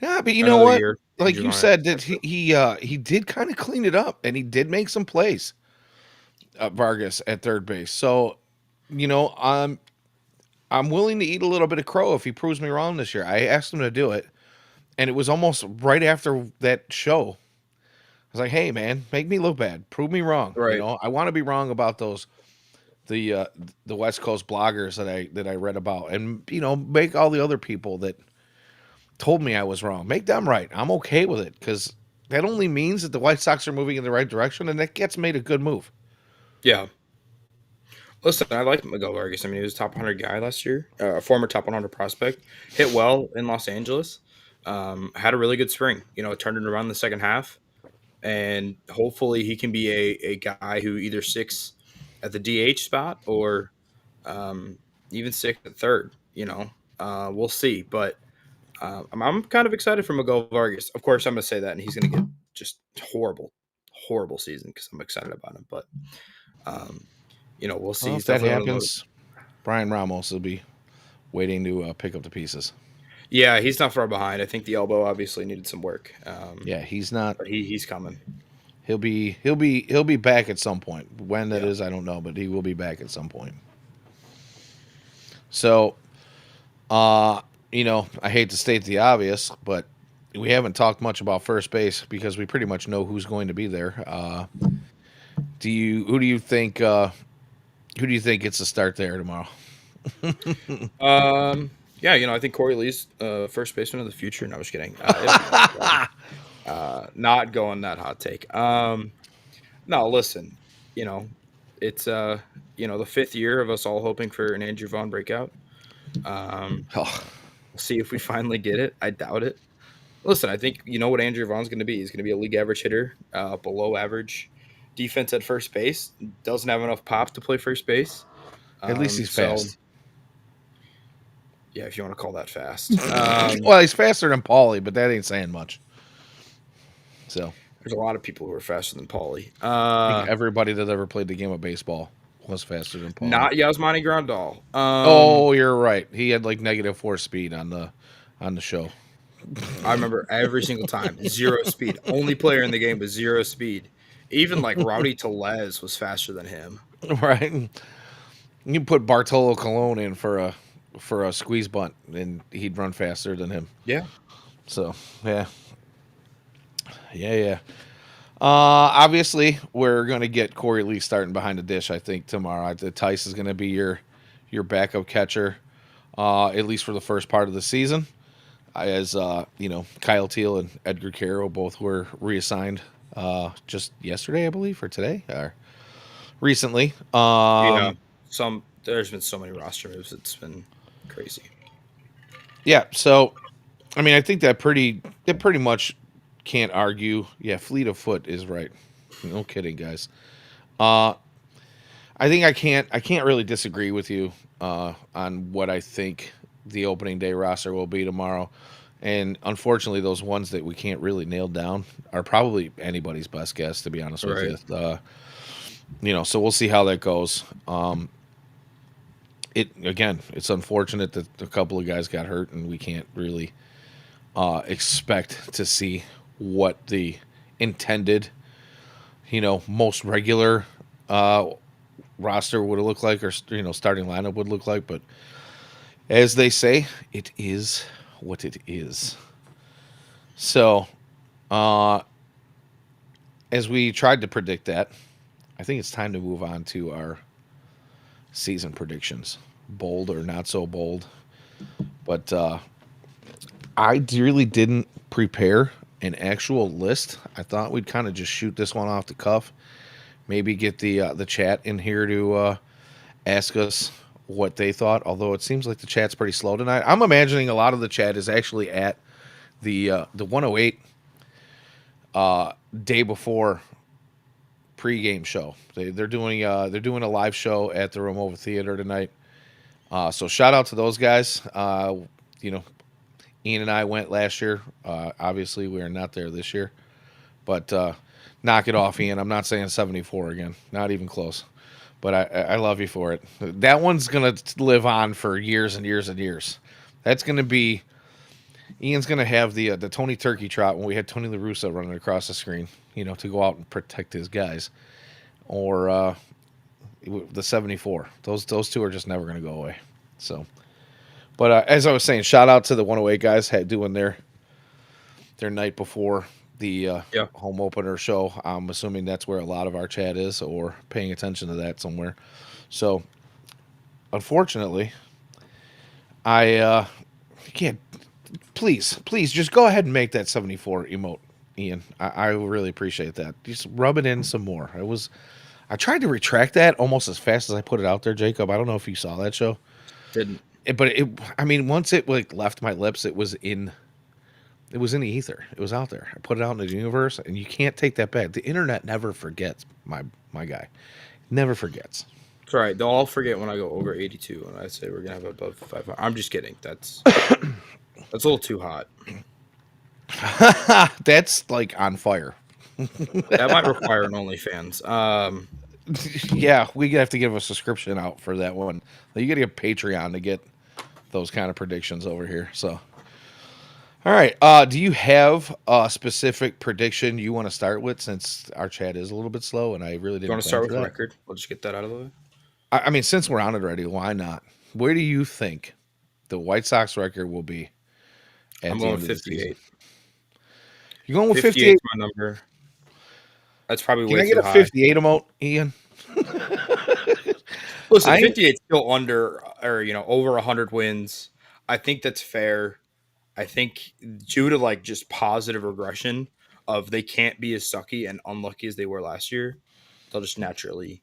Yeah, but you know another what? year, Like Andrew you Vaughn has to said, that start too. he did kind of clean it up, and he did make some plays. Vargas at third base. So, you know, I'm willing to eat a little bit of crow if he proves me wrong this year. I asked him to do it, and it was almost right after that show. I was like, "Hey, man, make me look bad. Prove me wrong. Right. I want to be wrong about those the uh, the West Coast bloggers that I read about, and make all the other people that told me I was wrong. Make them right. I'm okay with it because that only means that the White Sox are moving in the right direction, and that gets made a good move. Yeah. Listen, I like Miguel Vargas. I mean, he was a top 100 guy last year, a former top 100 prospect. Hit well in Los Angeles. Had a really good spring. Turned it around in the second half, and hopefully he can be a guy who either sticks at the DH spot or even sticks at third. We'll see. But I'm kind of excited for Miguel Vargas. Of course, I'm going to say that, and he's going to get just horrible, horrible season because I'm excited about him. But um, we'll see. Well, He's if that definitely one of the happens, Brian Ramos will be waiting to pick up the pieces. Yeah, he's not far behind. I think the elbow obviously needed some work, Yeah, he's not. but he's coming. He'll be back at some point. When that Yeah, is, I don't know, but he will be back at some point. So, uh, I hate to state the obvious, but we haven't talked much about first base because we pretty much know who's going to be there. Who do you think? Who do you think gets a start there tomorrow? yeah. I think Corey Lee's first baseman of the future. No, I was kidding. It'll be Matt Duffy. Not going that hot take. No, listen. You know, it's the fifth year of us all hoping for an Andrew Vaughn breakout. Oh, We'll see if we finally get it. I doubt it. Listen, I think you know what Andrew Vaughn's going to be. He's going to be a league average hitter, below average defense at first base. Doesn't have enough pop to play first base. at least he's So fast. Yeah, if you want to call that fast. Well, he's faster than Paulie, but that ain't saying much. So There's a lot of people who are faster than Paulie. I think everybody that ever played the game of baseball was faster than Paulie. Not Yasmani Grandal. Oh, you're right. He had like -4 speed on the show. I remember every single time zero speed. Only player in the game with zero speed. Even like Rowdy Tellez was faster than him. Right. You put Bartolo Colon in for a squeeze bunt, and he'd run faster than him. Yeah, So yeah, yeah. Obviously, we're gonna get Corey Lee starting behind the dish. I think tomorrow. Tice is gonna be your backup catcher, at least for the first part of the season. As you know, Kyle Teal and Edgar Caro both were reassigned just yesterday, I believe, or today, or recently. yeah. There's been so many roster moves. It's been crazy. Yeah. So I mean, I think that pretty much can't argue. Yeah, fleet of foot is right. No kidding, guys. Uh, I think I can't really disagree with you on what I think the opening day roster will be tomorrow. And unfortunately, those ones that we can't really nail down are probably anybody's best guess, to be honest with Right. you. You know, so we'll see how that goes. It again, it's unfortunate that a couple of guys got hurt, and we can't really expect to see what the intended, you know, most regular roster would look like, or you know, starting lineup would look like. But as they say, it is what it is. So, uh, as we tried to predict that, I think it's time to move on to our season predictions, bold or not so bold. But I really didn't prepare an actual list. I thought we'd kind of just shoot this one off the cuff. Maybe get the chat in here to ask us what they thought. Although it seems like the chat's pretty slow tonight. I'm imagining a lot of the chat is actually at the 108 day before pregame show. They're doing a live show at the Romova Theater tonight. So shout out to those guys. You know, Ian and I went last year. Obviously, we are not there this year, but knock it off, Ian. I'm not saying 74 again. Not even close. But I love you for it. That one's gonna live on for years and years and years. That's gonna be Ian's gonna have the Tony Turkey trot when we had Tony La Russa running across the screen. You know, to go out and protect his guys, or the 74. Those two are just never gonna go away. So, but as I was saying, shout out to the 108 guys doing their night before the Yeah. home opener show. I'm assuming that's where a lot of our chat is, or paying attention to that somewhere. So, unfortunately, I can't. Please, just go ahead and make that 74 emote, Ian. I really appreciate that. Just rub it in some more. I tried to retract that almost as fast as I put it out there, Jacob. I don't know if you saw that show, Didn't. I mean, once it like left my lips, it was in the ether. It was out there. I put it out in the universe, and you can't take that back. The internet never forgets, my guy. Never forgets. It's all right. They'll all forget when I go over 82 and I say we're gonna have above 500. I'm just kidding. That's a little too hot. That's like on fire. That might require an OnlyFans. Yeah, we have to give a subscription out for that one. You got to get Patreon to get those kind of predictions over here. So, all right. Do you have a specific prediction you want to start with, since our chat is a little bit slow and I really You didn't want to plan start for with the that? record? We'll just get that out of the way. I mean, since we're on it already, why not? Where do you think the White Sox record will be at I'm the going end with of the season? 58. You're going with 58 58. is my number. That's probably Can way I get too a high. 58 emote, Ian? Listen, I 58 is still under or over 100 wins. I think that's fair. I think due to like just positive regression of they can't be as sucky and unlucky as they were last year, they'll just naturally.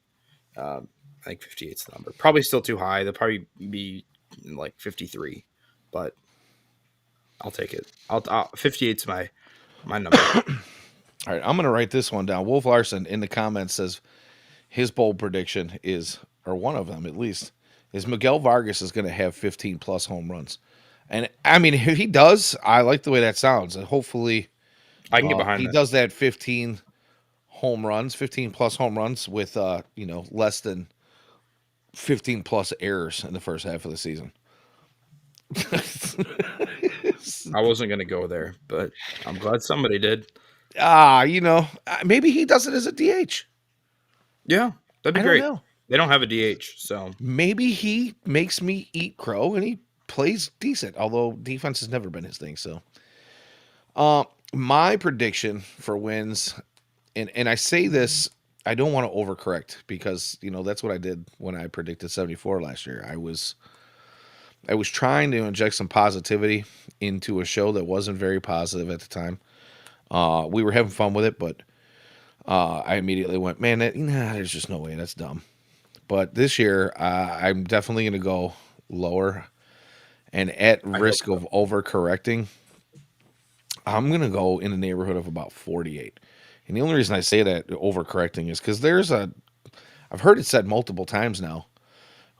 I think 58 is the number. Probably still too high. They'll probably be like 53, but I'll take it. 58's my number. All right, I'm going to write this one down. Wolf Larson in the comments says his bold prediction is, or one of them at least, is Miguel Vargas is going to have 15 plus home runs. And I mean, if he does, I like the way that sounds. And hopefully, I can get behind he that. does that 15 home runs, 15 plus home runs with less than 15 plus errors in the first half of the season. I wasn't gonna go there, but I'm glad somebody did. Maybe he does it as a DH. Yeah, that'd be I don't great. know. They don't have a DH, so Maybe he makes me eat crow and he plays decent, although defense has never been his thing. So, my prediction for wins, and I say this, I don't want to overcorrect because that's what I did when I predicted 74 last year. I was trying to inject some positivity into a show that wasn't very positive at the time. We were having fun with it, but I immediately went, man, there's just no way. That's dumb. But this year, I'm definitely going to go lower. And at I hope risk so. of overcorrecting, I'm going to go in the neighborhood of about 48. And the only reason I say that overcorrecting is because I've heard it said multiple times now,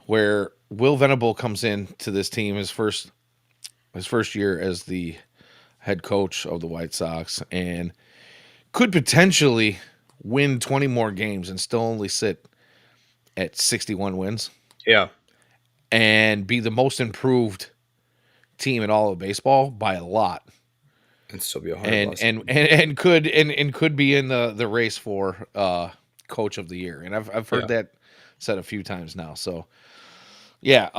where Will Venable comes in to this team his first year as the head coach of the White Sox and could potentially win 20 more games and still only sit at 61 wins Yeah, and be the most improved team in all of baseball by a lot. and still be 100 And less. and could be in the race for coach of the year. And I've heard Yeah, that said a few times now. So yeah,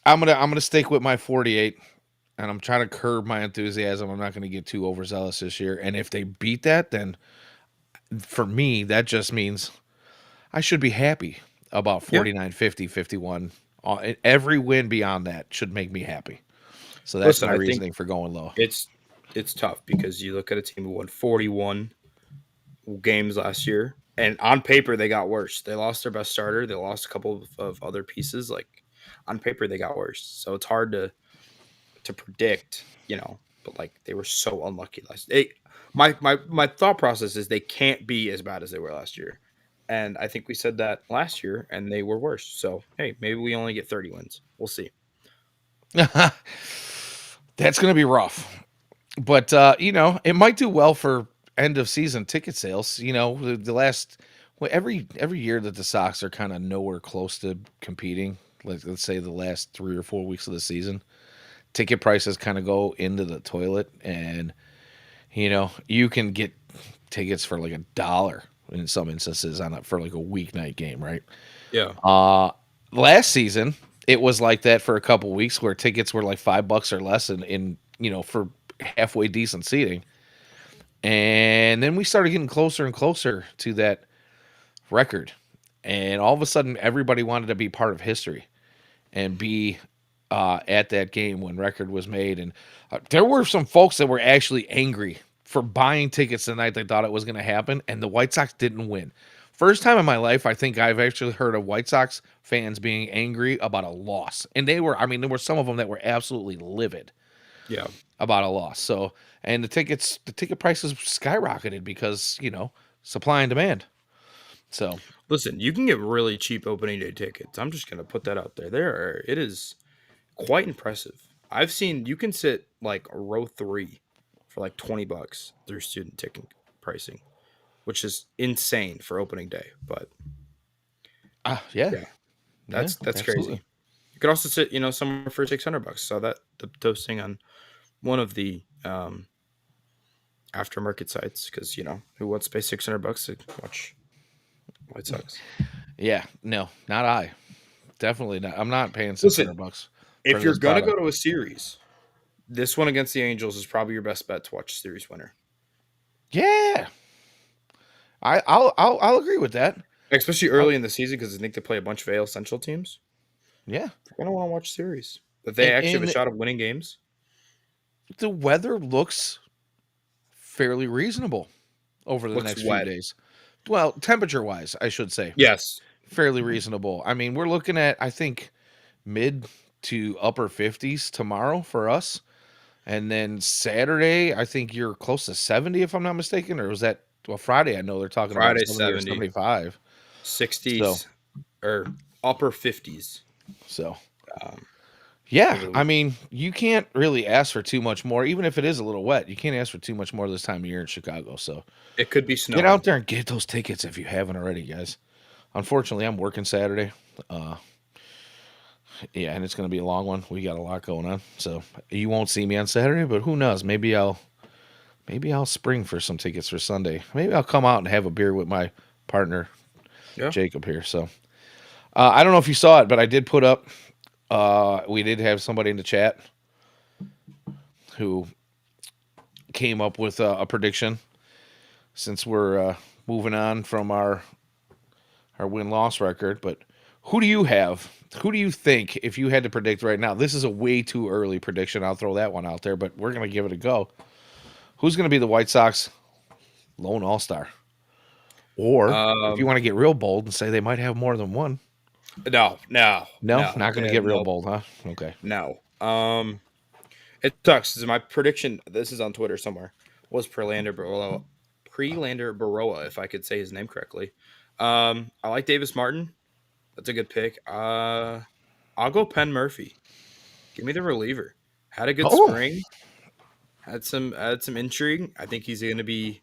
I'm gonna stick with my 48, and I'm trying to curb my enthusiasm. I'm not gonna get too overzealous this year. And if they beat that, then for me that just means I should be happy about yeah. 49, 50, 51. Every win beyond that should make me happy. So that's Listen, my I think reasoning for going low. it's it's tough because you look at a team who won 41 games last year, and on paper they got worse. They lost their best starter. They lost a couple of other pieces. Like on paper they got worse. So it's hard to predict, But like they were so unlucky last. My thought process is they can't be as bad as they were last year, and I think we said that last year, and they were worse. So hey, maybe we only get 30 wins. We'll see. That's going to be rough. But it might do well for end of season ticket sales. The last every year that the Sox are kind of nowhere close to competing, like let's say the last 3 or 4 weeks of the season, ticket prices kind of go into the toilet, and you can get tickets for like $1 in some instances for like a weeknight game, right? Yeah, Last season it was like that for a couple weeks where tickets were like $5 or less for halfway decent seating. And then we started getting closer and closer to that record. And all of a sudden, everybody wanted to be part of history and be at that game when record was made. And there were some folks that were actually angry for buying tickets the night they thought it was going to happen, and the White Sox didn't win. First time in my life, I think I've actually heard of White Sox fans being angry about a loss. And there were some of them that were absolutely livid yeah. about a loss. So, and the ticket prices skyrocketed because, supply and demand. So, Listen, you can get really cheap opening day tickets. I'm just gonna put that out there. It is quite impressive. I've seen you can sit like row three for like $20 through student ticket pricing, which is insane for opening day. But yeah, yeah, yeah, that's absolutely. crazy. You could also sit, somewhere for $600. So that the posting on one of the aftermarket sites because who wants to pay $600 to watch White Sox? Yeah, no, not I. Definitely not. I'm not paying six Listen, hundred bucks for if you're this gonna product. go to a series, this one against the Angels is probably your best bet to watch series winner, Yeah, I'll agree with that. especially I'll, early in the season because I think they play a bunch of AL Central teams. yeah, You're gonna want to watch series, but they and actually have a and shot of winning games. the weather looks fairly reasonable over the Looks next few wet. days. Well, temperature wise, I should say, Yes, fairly reasonable. I mean, we're looking at I think mid to upper 50s tomorrow for us. And then Saturday, I think you're close to 70 if I'm not mistaken, or was that Friday I know they're talking about Friday 70 or 70, 75. So, 60s or upper 50s. So Um, yeah, over the I week. mean, you can't really ask for too much more, even if it is a little wet. You can't ask for too much more this time of year in Chicago. So It could be get out snowing. there and get those tickets if you haven't already, guys. Unfortunately, I'm working Saturday. Uh, yeah, and it's going to be a long one. We got a lot going on, so you won't see me on Saturday. But who knows? Maybe I'll spring for some tickets for Sunday. Maybe I'll come out and have a beer with my partner Yeah. Jacob here. So I don't know if you saw it, but I did put up. We did have somebody in the chat who came up with a prediction. Since we're moving on from our win loss record, but who do you have? Who do you think if you had to predict right now? This is a way too early prediction. I'll throw that one out there, but we're gonna give it a go. Who's gonna be the White Sox lone All Star? Or if you Um, want to get real bold and say they might have more than one. no, no, No, no, not gonna get real no, bold, huh? Okay. no. It sucks. This is my prediction. This is on Twitter somewhere. Was Prelander Baroa, if I could say his name correctly. I like Davis Martin. That's a good pick. I'll go Penn Murphy. Give me the reliever. Had a good Oh, spring. Had some intrigue. I think he's going to be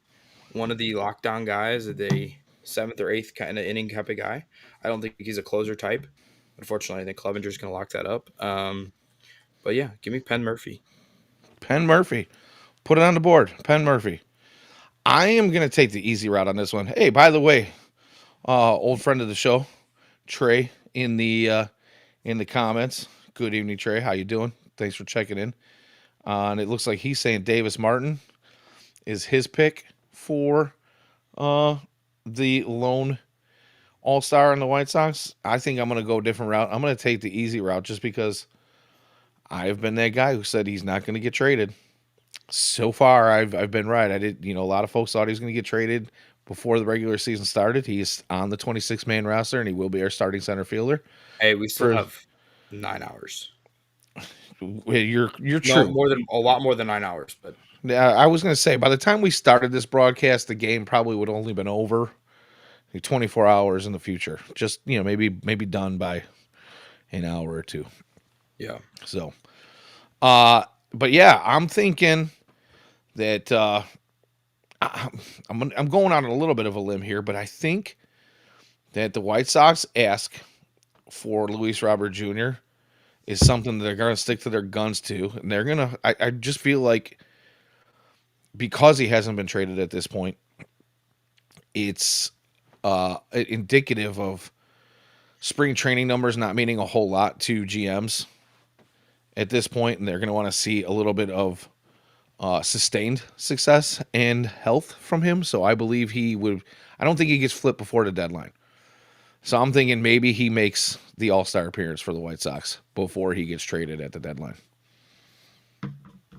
one of the lockdown guys, the seventh or eighth kind of inning type of guy. I don't think he's a closer type. Unfortunately, I think Clevenger's going to lock that up. But yeah, give me Penn Murphy. Penn Murphy. Put it on the board. Penn Murphy. I am gonna take the easy route on this one. Hey, by the way, old friend of the show, Trey, in the comments. Good evening, Trey. How you doing? Thanks for checking in. And it looks like he's saying Davis Martin is his pick for uh, the lone All Star in the White Sox. I think I'm going to go a different route. I'm going to take the easy route just because I've been that guy who said he's not going to get traded. So far, I've been right. I did. A lot of folks thought he was going to get traded before the regular season started. He's on the 26-man roster, and he will be our starting center fielder. Hey, we still For have 9 hours. you're No, true. a lot more than 9 hours. But Yeah, I was going to say, by the time we started this broadcast, the game probably would have only been over 24 hours in the future. Just, maybe done by an hour or two. yeah, So, uh, but yeah, I'm thinking that I'm going on a little bit of a limb here, but I think that the White Sox ask for Luis Robert Jr. is something that they're going to stick to their guns to, and they're going to. I just feel like because he hasn't been traded at this point, it's indicative of spring training numbers not meaning a whole lot to GMs at this point, and they're going to want to see a little bit of sustained success and health from him. So I believe he would. I don't think he gets flipped before the deadline. So I'm thinking maybe he makes the All Star appearance for the White Sox before he gets traded at the deadline.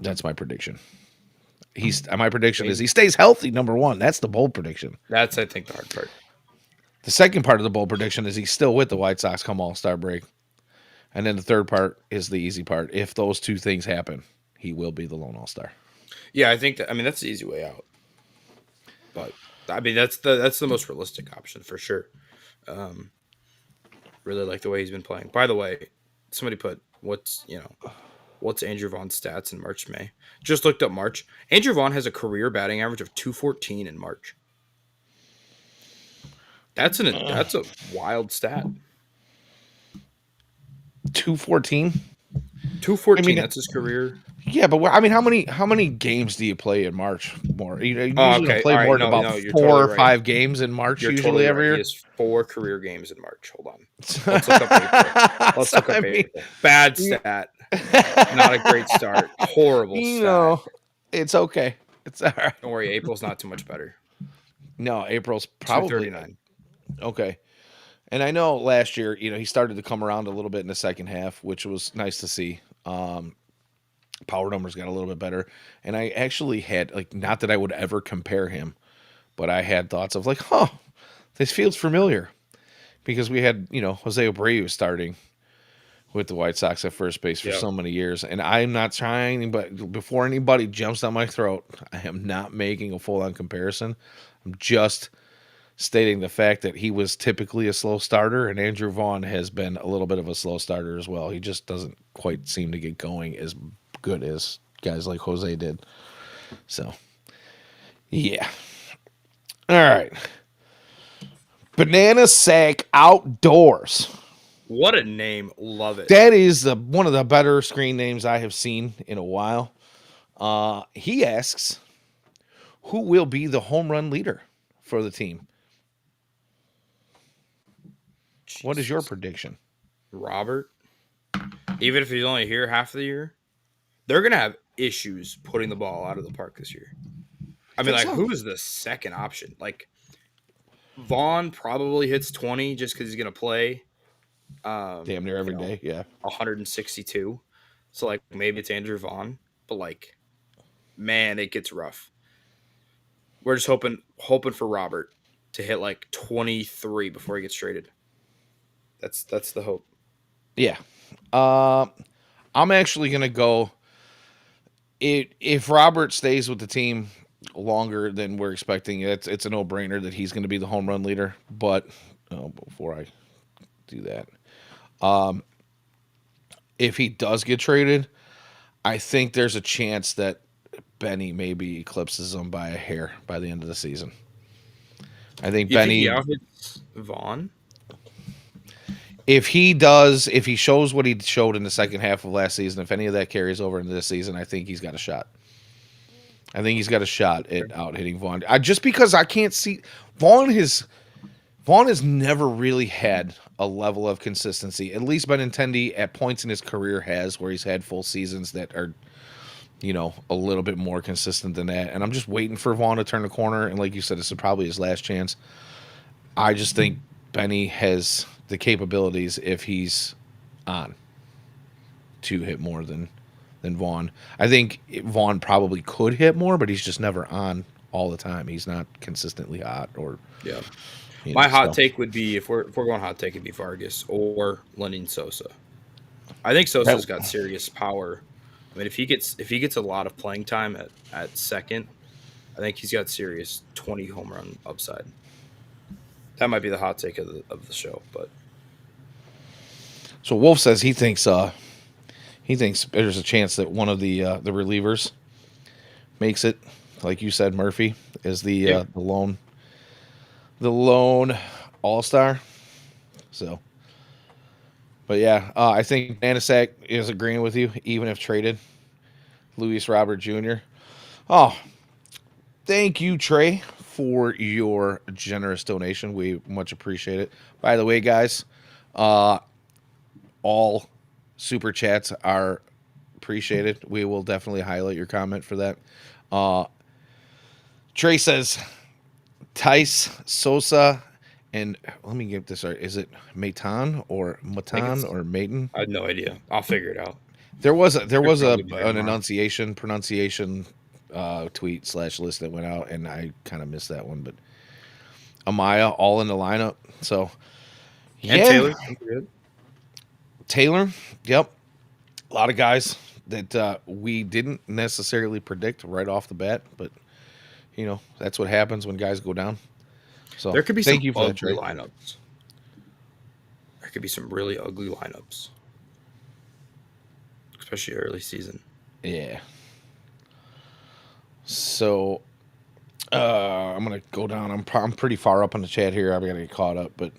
That's my prediction. My prediction is he stays healthy. Number one, that's the bold prediction. that's I think the hard part. The second part of the bold prediction is he's still with the White Sox come All Star break. And then the third part is the easy part. If those two things happen, he will be the lone All Star. Yeah, I think that. I mean, that's the easy way out. But I mean, that's the most realistic option for sure. Um, really like the way he's been playing. By the way, somebody put what's Andrew Vaughn's stats in March, May. Just looked up March. Andrew Vaughn has a career batting average of 214 in March. That's a wild stat. 214. I 214. mean, That's his career. yeah, but how many games do you play in March? More, you Oh, usually don't okay. play All right. more than No, about no, you're four totally or right. five games in March. You're Usually totally every right. He year. has 4 career games in March. Hold on. Let's look up April. Let's So look I up mean, April. Bad you, stat. Not a great start. Horrible you stat. know, it's okay. It's all right. Don't worry. April's not too much better. No, April's probably 239. okay. And I know last year, he started to come around a little bit in the second half, which was nice to see. Power numbers got a little bit better, and I actually had not that I would ever compare him, but I had thoughts of this feels familiar because we had Jose Abreu starting with the White Sox at first base for Yeah. so many years, and I'm not trying, but before anybody jumps down my throat, I am not making a full on comparison. I'm just stating the fact that he was typically a slow starter, and Andrew Vaughn has been a little bit of a slow starter as well. He just doesn't quite seem to get going as good as guys like Jose did. So, yeah. All right. Banana Sack Outdoors. What a name. Love it. That is one of the better screen names I have seen in a while. He asks, who will be the home run leader for the team? What is your Jesus. prediction? Robert, even if he's only here half the year, they're going to have issues putting the ball out of the park this year. I I mean, think like, so. who is the second option? Like, Vaughn probably hits 20 just because he's going to play, Damn near every day. Yeah. 162. So, like, maybe it's Andrew Vaughn, but, like, man, it gets rough. We're just hoping for Robert to hit like 23 before he gets traded. That's the hope. Yeah. I'm actually gonna go. If Robert stays with the team longer than we're expecting, it's a no brainer that he's going to be the home run leader. But before I do that, if he does get traded, I think there's a chance that Benny maybe eclipses him by a hair by the end of the season. I think You think he Benny, outhits Vaughn? if he shows what he showed in the second half of last season, if any of that carries over into this season, I think he's got a shot. I think he's got a shot at out hitting Vaughn. Just because I can't see Vaughn has never really had a level of consistency. At least Benintendi at points in his career has, where he's had full seasons that are, a little bit more consistent than that. And I'm just waiting for Vaughn to turn the corner. And like you said, this is probably his last chance. I just think Benny has the capabilities, if he's on, to hit more than Vaughn. I think Vaughn probably could hit more, but he's just never on all the time. He's not consistently hot or Yeah. My hot so. take would be if we're going hot take, it'd be Vargas or Lenny Sosa. I think That, Sosa's got serious power. I mean, if he gets a lot of playing time at second, I think he's got serious 20 home run upside. That might be the hot take of the show, but so Wolf says he thinks there's a chance that one of the relievers makes it. Like you said, Murphy is yeah, the lone all star. So, but yeah, I think Manasak is agreeing with you, even if traded. Luis Robert Jr. Oh, thank you, Trey, for your generous donation. We much appreciate it. By the way, guys, all super chats are appreciated. We will definitely highlight your comment for that. Uh, Trey says Tice Sosa, and let me get this right. Is it Maitan or I think Matan it's. or Maitan? I have no idea. I'll figure it out. There was a, there Could was a probably buy it an tomorrow. pronunciation tweet / list that went out, and I kind of missed that one. But Amaya all in the lineup, so And yeah, Taylor. Don't forget. Taylor, yep, a lot of guys that we didn't necessarily predict right off the bat, but that's what happens when guys go down. So There could be thank some you for that, ugly Trey. lineups. There could be some really ugly lineups, especially early season. Yeah. So I'm gonna go down. I'm pretty far up on the chat here. I'm gonna get caught up, but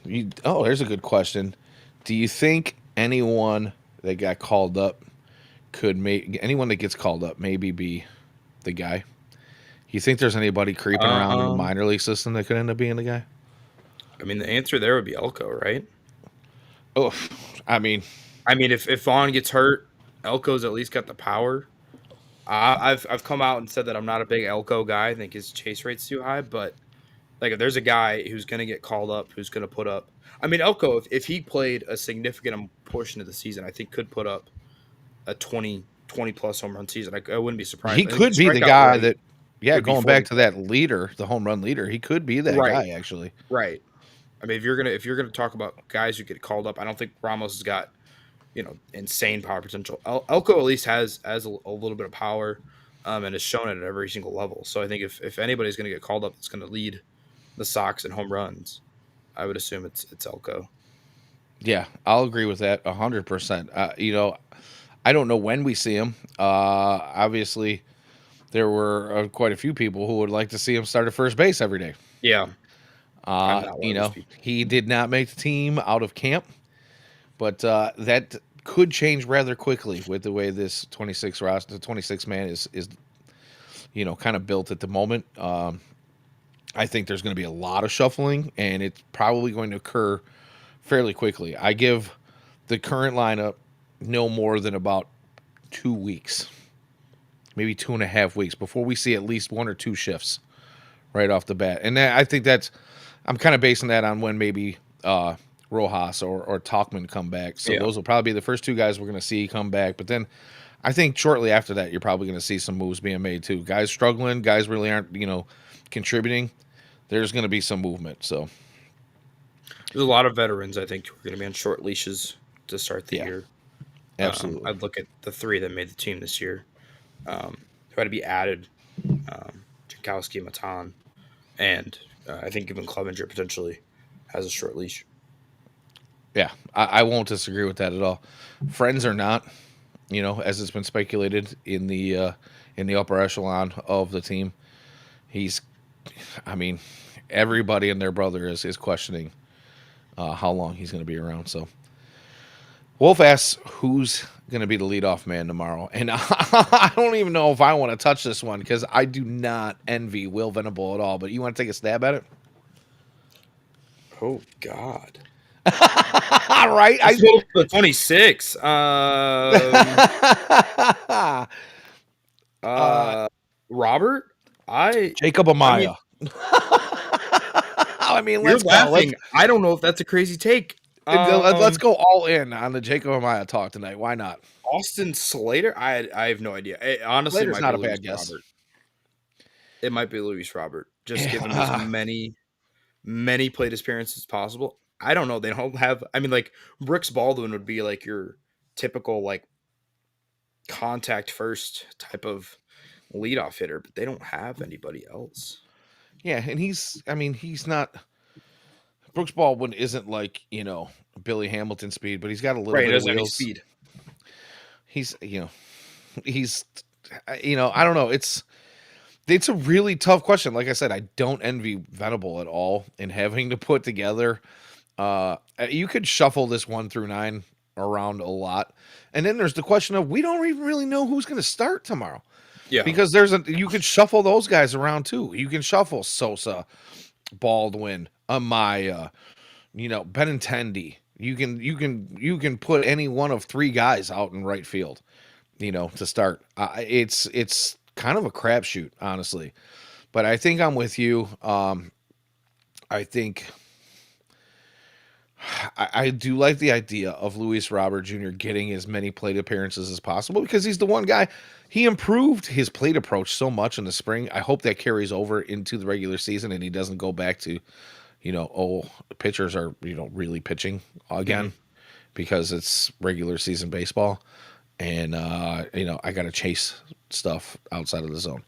there's a good question. Do you think anyone that got called up could make anyone that gets called up maybe be the guy? You think there's anybody creeping around in the Um, minor league system that could end up being the guy? I mean, the answer there would be Elko, right? Oh, I mean, I mean, if Vaughn gets hurt, Elko's at least got the power. I've come out and said that I'm not a big Elko guy. I think his chase rate's too high, but like if there's a guy who's going to get called up, who's going to put up. I mean, Elko, if he played a significant portion of the season, I think could put up a 20 plus home run season. I wouldn't be surprised. he I think the could be the strikeout guy rate that. Yeah, would be going back to 40%. that leader, the home run leader, he could be that Right, guy actually. right. I mean, if you're gonna talk about guys who get called up, I don't think Ramos has got insane power potential. Elko at least has a little bit of power. and has shown it at every single level. So I think if anybody's going to get called up, that's going to lead the Sox in home runs. I would assume it's Elko. Yeah, I'll agree with that 100%. I don't know when we see him. Obviously, there were quite a few people who would like to see him start at first base every day. Yeah, I'm not one of those people. He did not make the team out of camp, but that could change rather quickly with the way this 26 roster, the 26 man is kind of built at the moment. I think there's going to be a lot of shuffling, and it's probably going to occur fairly quickly. I give the current lineup no more than about 2 weeks, maybe 2.5 weeks before we see at least one or two shifts right off the bat. And I think I'm kind of basing that on when maybe Rojas or Talkman come back. So Yeah, those will probably be the first two guys we're going to see come back. But then I think shortly after that, you're probably going to see some moves being made too. Guys struggling, guys really aren't, contributing. There's going to be some movement. So there's a lot of veterans I think who are going to be on short leashes to start the yeah, year. absolutely. I'd look at the three that made the team this year, who had to be added: Jankowski, Matan, and I think even Clevenger potentially has a short leash. Yeah, I won't disagree with that at all. Friends or not, as it's been speculated in the upper echelon of the team, he's. I mean, everybody and their brother is questioning how long he's going to be around. So Wolf asks who's going to be the leadoff man tomorrow, and I don't even know if I want to touch this one because I do not envy Will Venable at all. But you want to take a stab at it? Oh God! All right, Let's go to the 26. uh, Robert. Jacob I mean, Amaya. I mean, you're let's go. laughing. I don't know if that's a crazy take. Let's go all in on the Jacob Amaya talk tonight. Why not? Austin Slater. I have no idea. It honestly Slater's might be not a Luis bad guess. Robert. It might be Luis Robert. Just give him as Yeah, many plate appearances as possible. I don't know. They don't have. I mean, like Brooks Baldwin would be like your typical like contact first type of leadoff hitter, but they don't have anybody else. yeah, and I mean, he's not. Brooks Baldwin isn't like Billy Hamilton speed, but he's got a little Right. He bit of doesn't have any wheels. speed. He's he's I don't know. It's a really tough question. Like I said, I don't envy Venable at all in having to put together. You could shuffle this 1 through 9 around a lot, and then there's the question of we don't even really know who's going to start tomorrow Yeah. because you could shuffle those guys around too. You can shuffle Sosa, Baldwin, Amaya, Benintendi. You can put any one of three guys out in right field, to start. It's kind of a crapshoot, honestly. But I think I'm with you. I think I do like the idea of Luis Robert Jr. getting as many plate appearances as possible because he's the one guy. He improved his plate approach so much in the spring. I hope that carries over into the regular season and he doesn't go back to, pitchers are, really pitching again because it's regular season baseball. And, I got to chase stuff outside of the zone.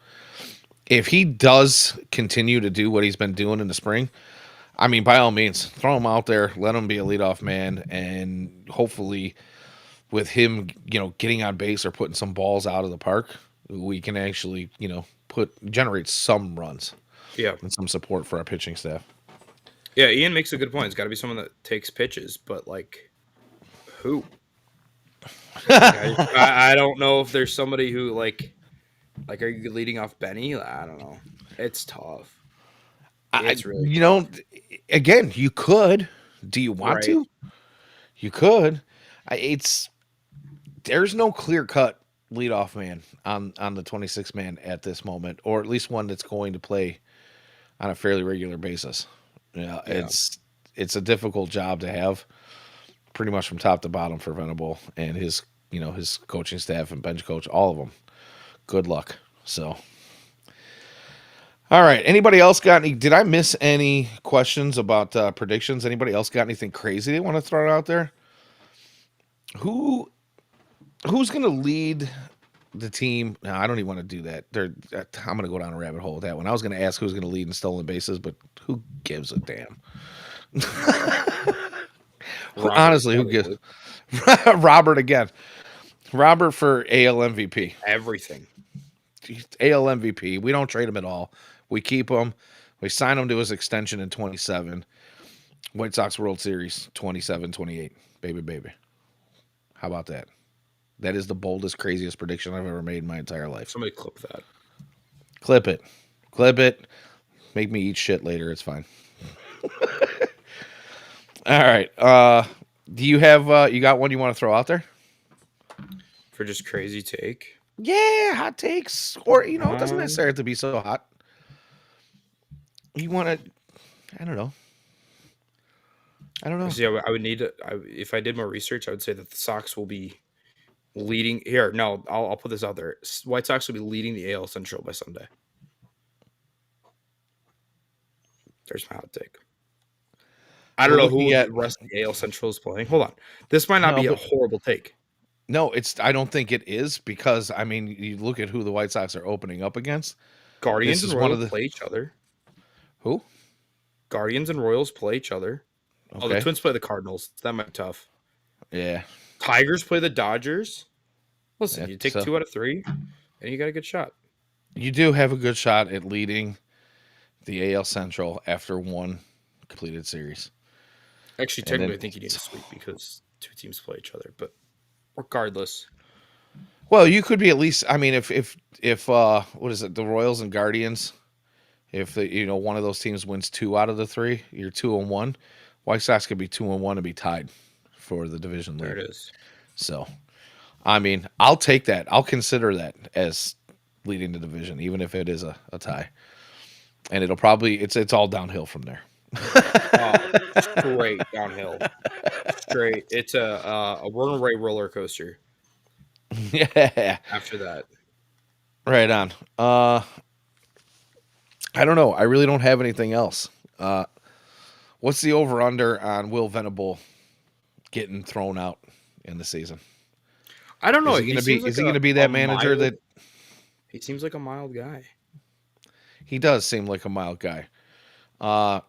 If he does continue to do what he's been doing in the spring, I mean, by all means, throw him out there, let him be a leadoff man, and hopefully, with him, getting on base or putting some balls out of the park, we can actually, generate some runs Yeah. and some support for our pitching staff. Yeah. Ian makes a good point. It's got to be someone that takes pitches, but like who? Like I don't know if there's somebody who like are you leading off Benny? I don't know. It's tough. I, It's really you tough. know, again, you could. Do you want Right. to? You could. It's there's no clear cut leadoff man on the 26 man at this moment, or at least one that's going to play on a fairly regular basis. Yeah. It's a difficult job to have, pretty much from top to bottom for Venable and his coaching staff and bench coach, all of them. Good luck. So, all right. Anybody else got any? Did I miss any questions about predictions? Anybody else got anything crazy they want to throw out there? Who who's going to lead the team. No, I don't even want to do that. I'm going to go down a rabbit hole with that one. I was going to ask who's going to lead in stolen bases, but who gives a damn? Robert Honestly, who gives? probably Robert again. Robert for AL MVP. everything. AL MVP. We don't trade him at all. We keep him. We sign him to his extension in 27. White Sox World Series 27, 28. Baby, baby. How about that? That is the boldest, craziest prediction I've ever made in my entire life. Somebody clip that. Clip it. Clip it. Make me eat shit later. It's fine. All right. Do you have you got one you want to throw out there? For just crazy take. Yeah, hot takes. Or it doesn't Um, necessarily have to be so hot. You want to I don't know. I don't know. See, I would need to. If I did more research, I would say that the Sox will be leading. Here, no, I'll put this out there. White Sox will be leading the AL Central by Sunday. There's my hot take. I We're don't know looking who at the rest of the AL Central is playing. Hold on, this might not no, be a but horrible take. no, I don't think it is because I mean, you look at who the White Sox are opening up against. Guardians This and is one Royals of the play each other. who? Guardians and Royals play each other. Oh, the Okay. Twins play the Cardinals. That might be tough. Yeah. Tigers play the Dodgers. Listen, you take So 2 out of 3, and you got a good shot. you do have a good shot at leading the AL Central after one completed series. Actually, And technically, then I think you need a sweep because 2 teams play each other. But regardless, well, you could be at least I mean if what is it, the Royals and Guardians, if one of those teams wins 2 out of the 3, you're 2-1. White Sox could be 2-1 and be tied for the division there lead. it is. So, I mean, I'll take that. I'll consider that as leading the division, even if it is a tie. And it'll probably it's all downhill from there. Straight downhill. Straight. It's a runaway roller coaster Yeah, after that. right on. I don't know. I really don't have anything else. Uh, what's the over under on Will Venable getting thrown out in the season? I don't know. Is he He gonna be seems is like he a, gonna be a that manager mild. that He seems like a mild guy. he does seem like a mild guy? Uh,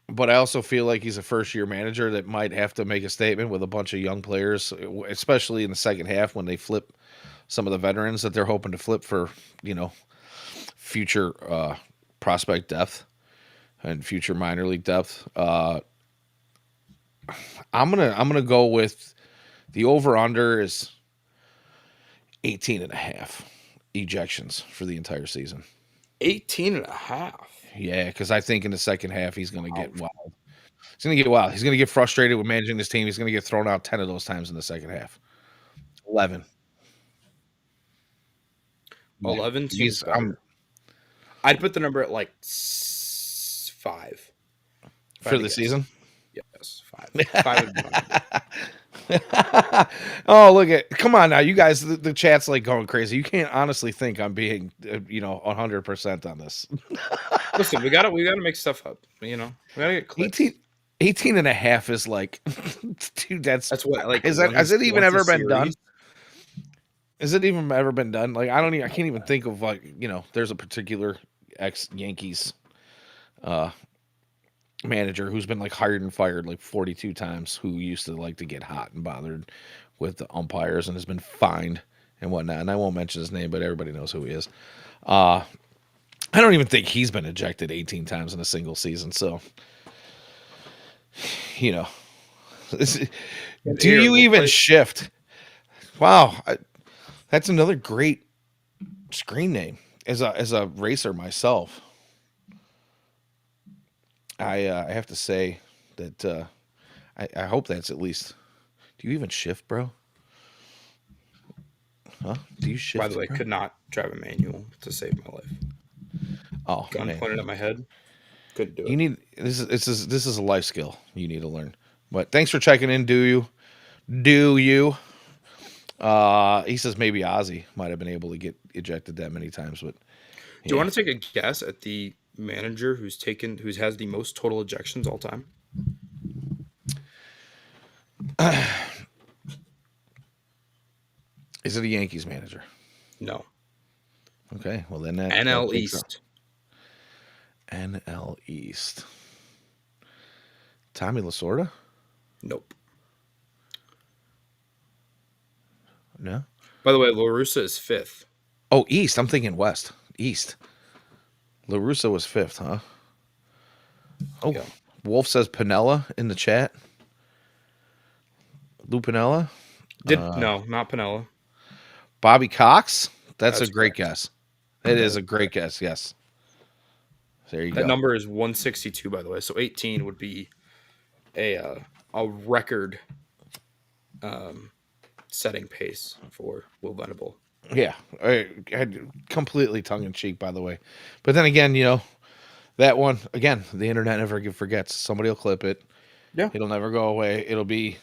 but I also feel like he's a first year manager that might have to make a statement with a bunch of young players, especially in the second half when they flip some of the veterans that they're hoping to flip for, future prospect depth and future minor league depth. I'm gonna go with the over under is 18 and a half ejections for the entire season. 18 and a half. Yeah, because I think in the second half he's gonna Wow. get wild. He's gonna get wild. He's gonna get frustrated with managing this team. He's gonna get thrown out 10 of those times in the second half. 11. Yeah. 11 seems He's I'm better. I'd put the number at like 5. If I for had to the guess. season. Yes, 5. 5 would be my number. Oh, look at come on now, you guys. The chat's like going crazy. You can't honestly think I'm being 100% on this. Listen, we gotta make stuff up. We gotta get clicks. 18, 18 and a half is like, dude. That's what like Has it even once a ever been done? series. Has it even ever been done? Like I can't even think of like there's a particular ex Yankees uh manager who's been like hired and fired like 42 times, who used to like to get hot and bothered with the umpires and has been fined and whatnot. And I won't mention his name, but everybody knows who he is. Uh, I don't even think he's been ejected 18 times in a single season. So, you know, do Here, you we'll even play. shift? Wow, that's another great screen name. As a racer myself, I have to say that I hope that's at least. Do you even shift, bro? Huh? Do you By shift, the way, bro? could not drive a manual to save my life. Oh Gun man, pointed at my head. Couldn't do you it. need this is a life skill you need to learn. But thanks for checking in. Do you? Do you? He says maybe Ozzy might have been able to get ejected that many times, but Do you yeah. want to take a guess at the manager who has the most total ejections all time? Is it a Yankees manager? No. Okay, well then that NL takes up East. NL East. Tommy Lasorda? Nope. No. By the way, La Russa is fifth. Oh, East. I'm thinking West. East. LaRusso was fifth, huh? Oh, Yeah. Wolf says Pinella in the chat. Lou Pinella. No, not Pinella. Bobby Cox. That's a That's great correct. guess. It That is is a great guess. Yes. There you That go. number is 162, by the way. So 18 would be a record um, setting pace for Will Venable. Yeah, I had completely tongue in cheek, by the way. But then again, that one again, the internet never forgets. Somebody will clip it. Yeah. It'll never go away. It'll be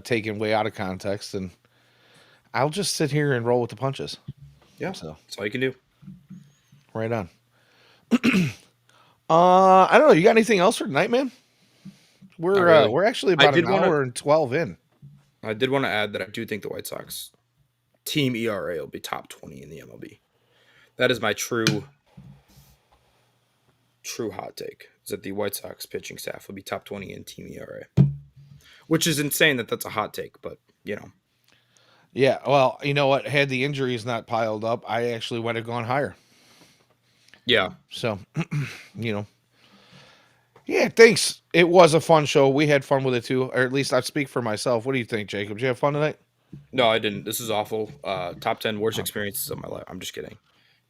taken way out of context, and I'll just sit here and roll with the punches. Yeah. So That's all you can do. right on. I don't know. You got anything else for tonight, man? Not We're really. we're actually I about an did want to. hour and 12 in. I did want to add that I do think the White Sox team ERA will be top 20 in the MLB. That is my true hot take. Is that the White Sox pitching staff will be top 20 in team ERA, which is insane that that's a hot take, but Yeah. Well, you know what? Had the injuries not piled up, I actually would have gone higher. yeah. So, you know, yeah. Thanks. It was a fun show. We had fun with it too, or at least I speak for myself. What do you think, Jacob? Did you have fun tonight? No, I didn't. This is awful. Top 10 worst experiences of my life. I'm just kidding.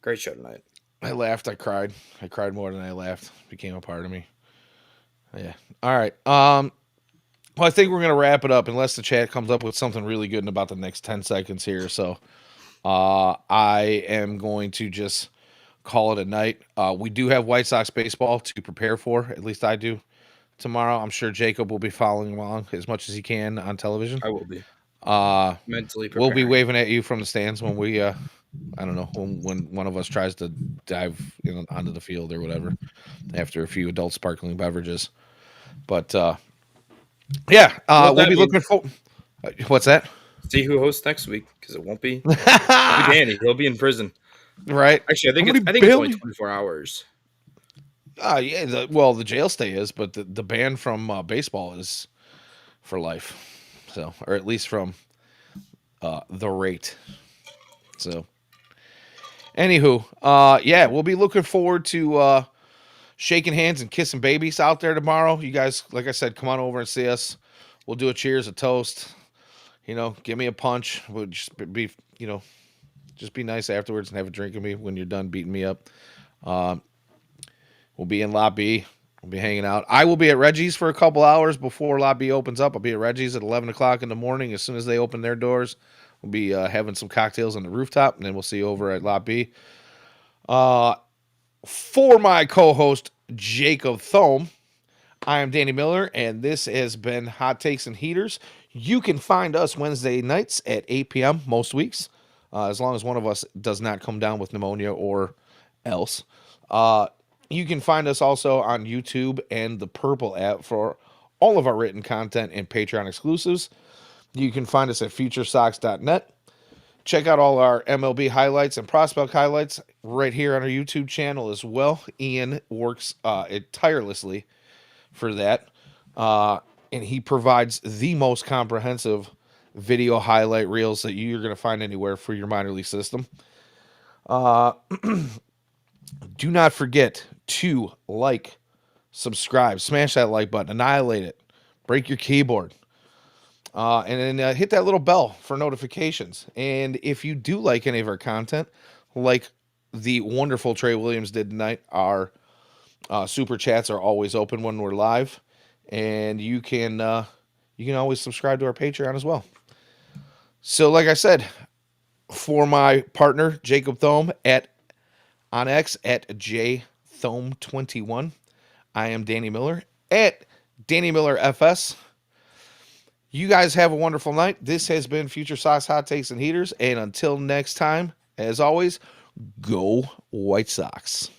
Great show tonight. I laughed. I cried. I cried more than I laughed. It became a part of me. Yeah. All right. Well, I think we're gonna wrap it up unless the chat comes up with something really good in about the next 10 seconds here. So, I am going to just call it a night. We do have White Sox baseball to prepare for. At least I do tomorrow. I'm sure Jacob will be following along as much as he can on television. I will be Uh, mentally we'll be preparing. waving at you from the stands when we I don't know when one of us tries to dive onto the field or whatever after a few adult sparkling beverages. But yeah, You know what we'll that be looking means? for. What's that? See who hosts next week because it won't be Danny. He'll be in prison. Right? Actually, How many I think it's only billion? 24 hours. Yeah. Well, the jail stay is, but the ban from baseball is for life. So, or at least from the rate. So, anywho, yeah, we'll be looking forward to shaking hands and kissing babies out there tomorrow. You guys, like I said, come on over and see us. We'll do a cheers, a toast. Give me a punch. We'll just be, just be nice afterwards and have a drink with me when you're done beating me up. We'll be in Lot B. We'll be hanging out. I will be at Reggie's for a couple hours before Lot B opens up. I'll be at Reggie's at 11 o'clock in the morning. As soon as they open their doors, we'll be having some cocktails on the rooftop, and then we'll see you over at Lot B. For my co-host, Jacob Thome, I am Danny Miller, and this has been Hot Takes and Heaters. You can find us Wednesday nights at 8 p.m. most weeks, as long as one of us does not come down with pneumonia or else. You can find us also on YouTube and the Purple app for all of our written content and Patreon exclusives. You can find us at FutureSox.net. Check out all our MLB highlights and prospect highlights right here on our YouTube channel as well. Ian works tirelessly for that. And he provides the most comprehensive video highlight reels that you're going to find anywhere for your minor league system. Do not forget to like, subscribe, smash that like button, annihilate it, break your keyboard, and then hit that little bell for notifications. And if you do like any of our content, like the wonderful Trey Williams did tonight, our super chats are always open when we're live, and you can always subscribe to our Patreon as well. So, like I said, for my partner Jacob Thome on X at jthome21, I am Danny Miller at Danny Miller FS. You guys have a wonderful night. This has been Future Sox Hot Takes and Heaters, and until next time, as always, go White Sox.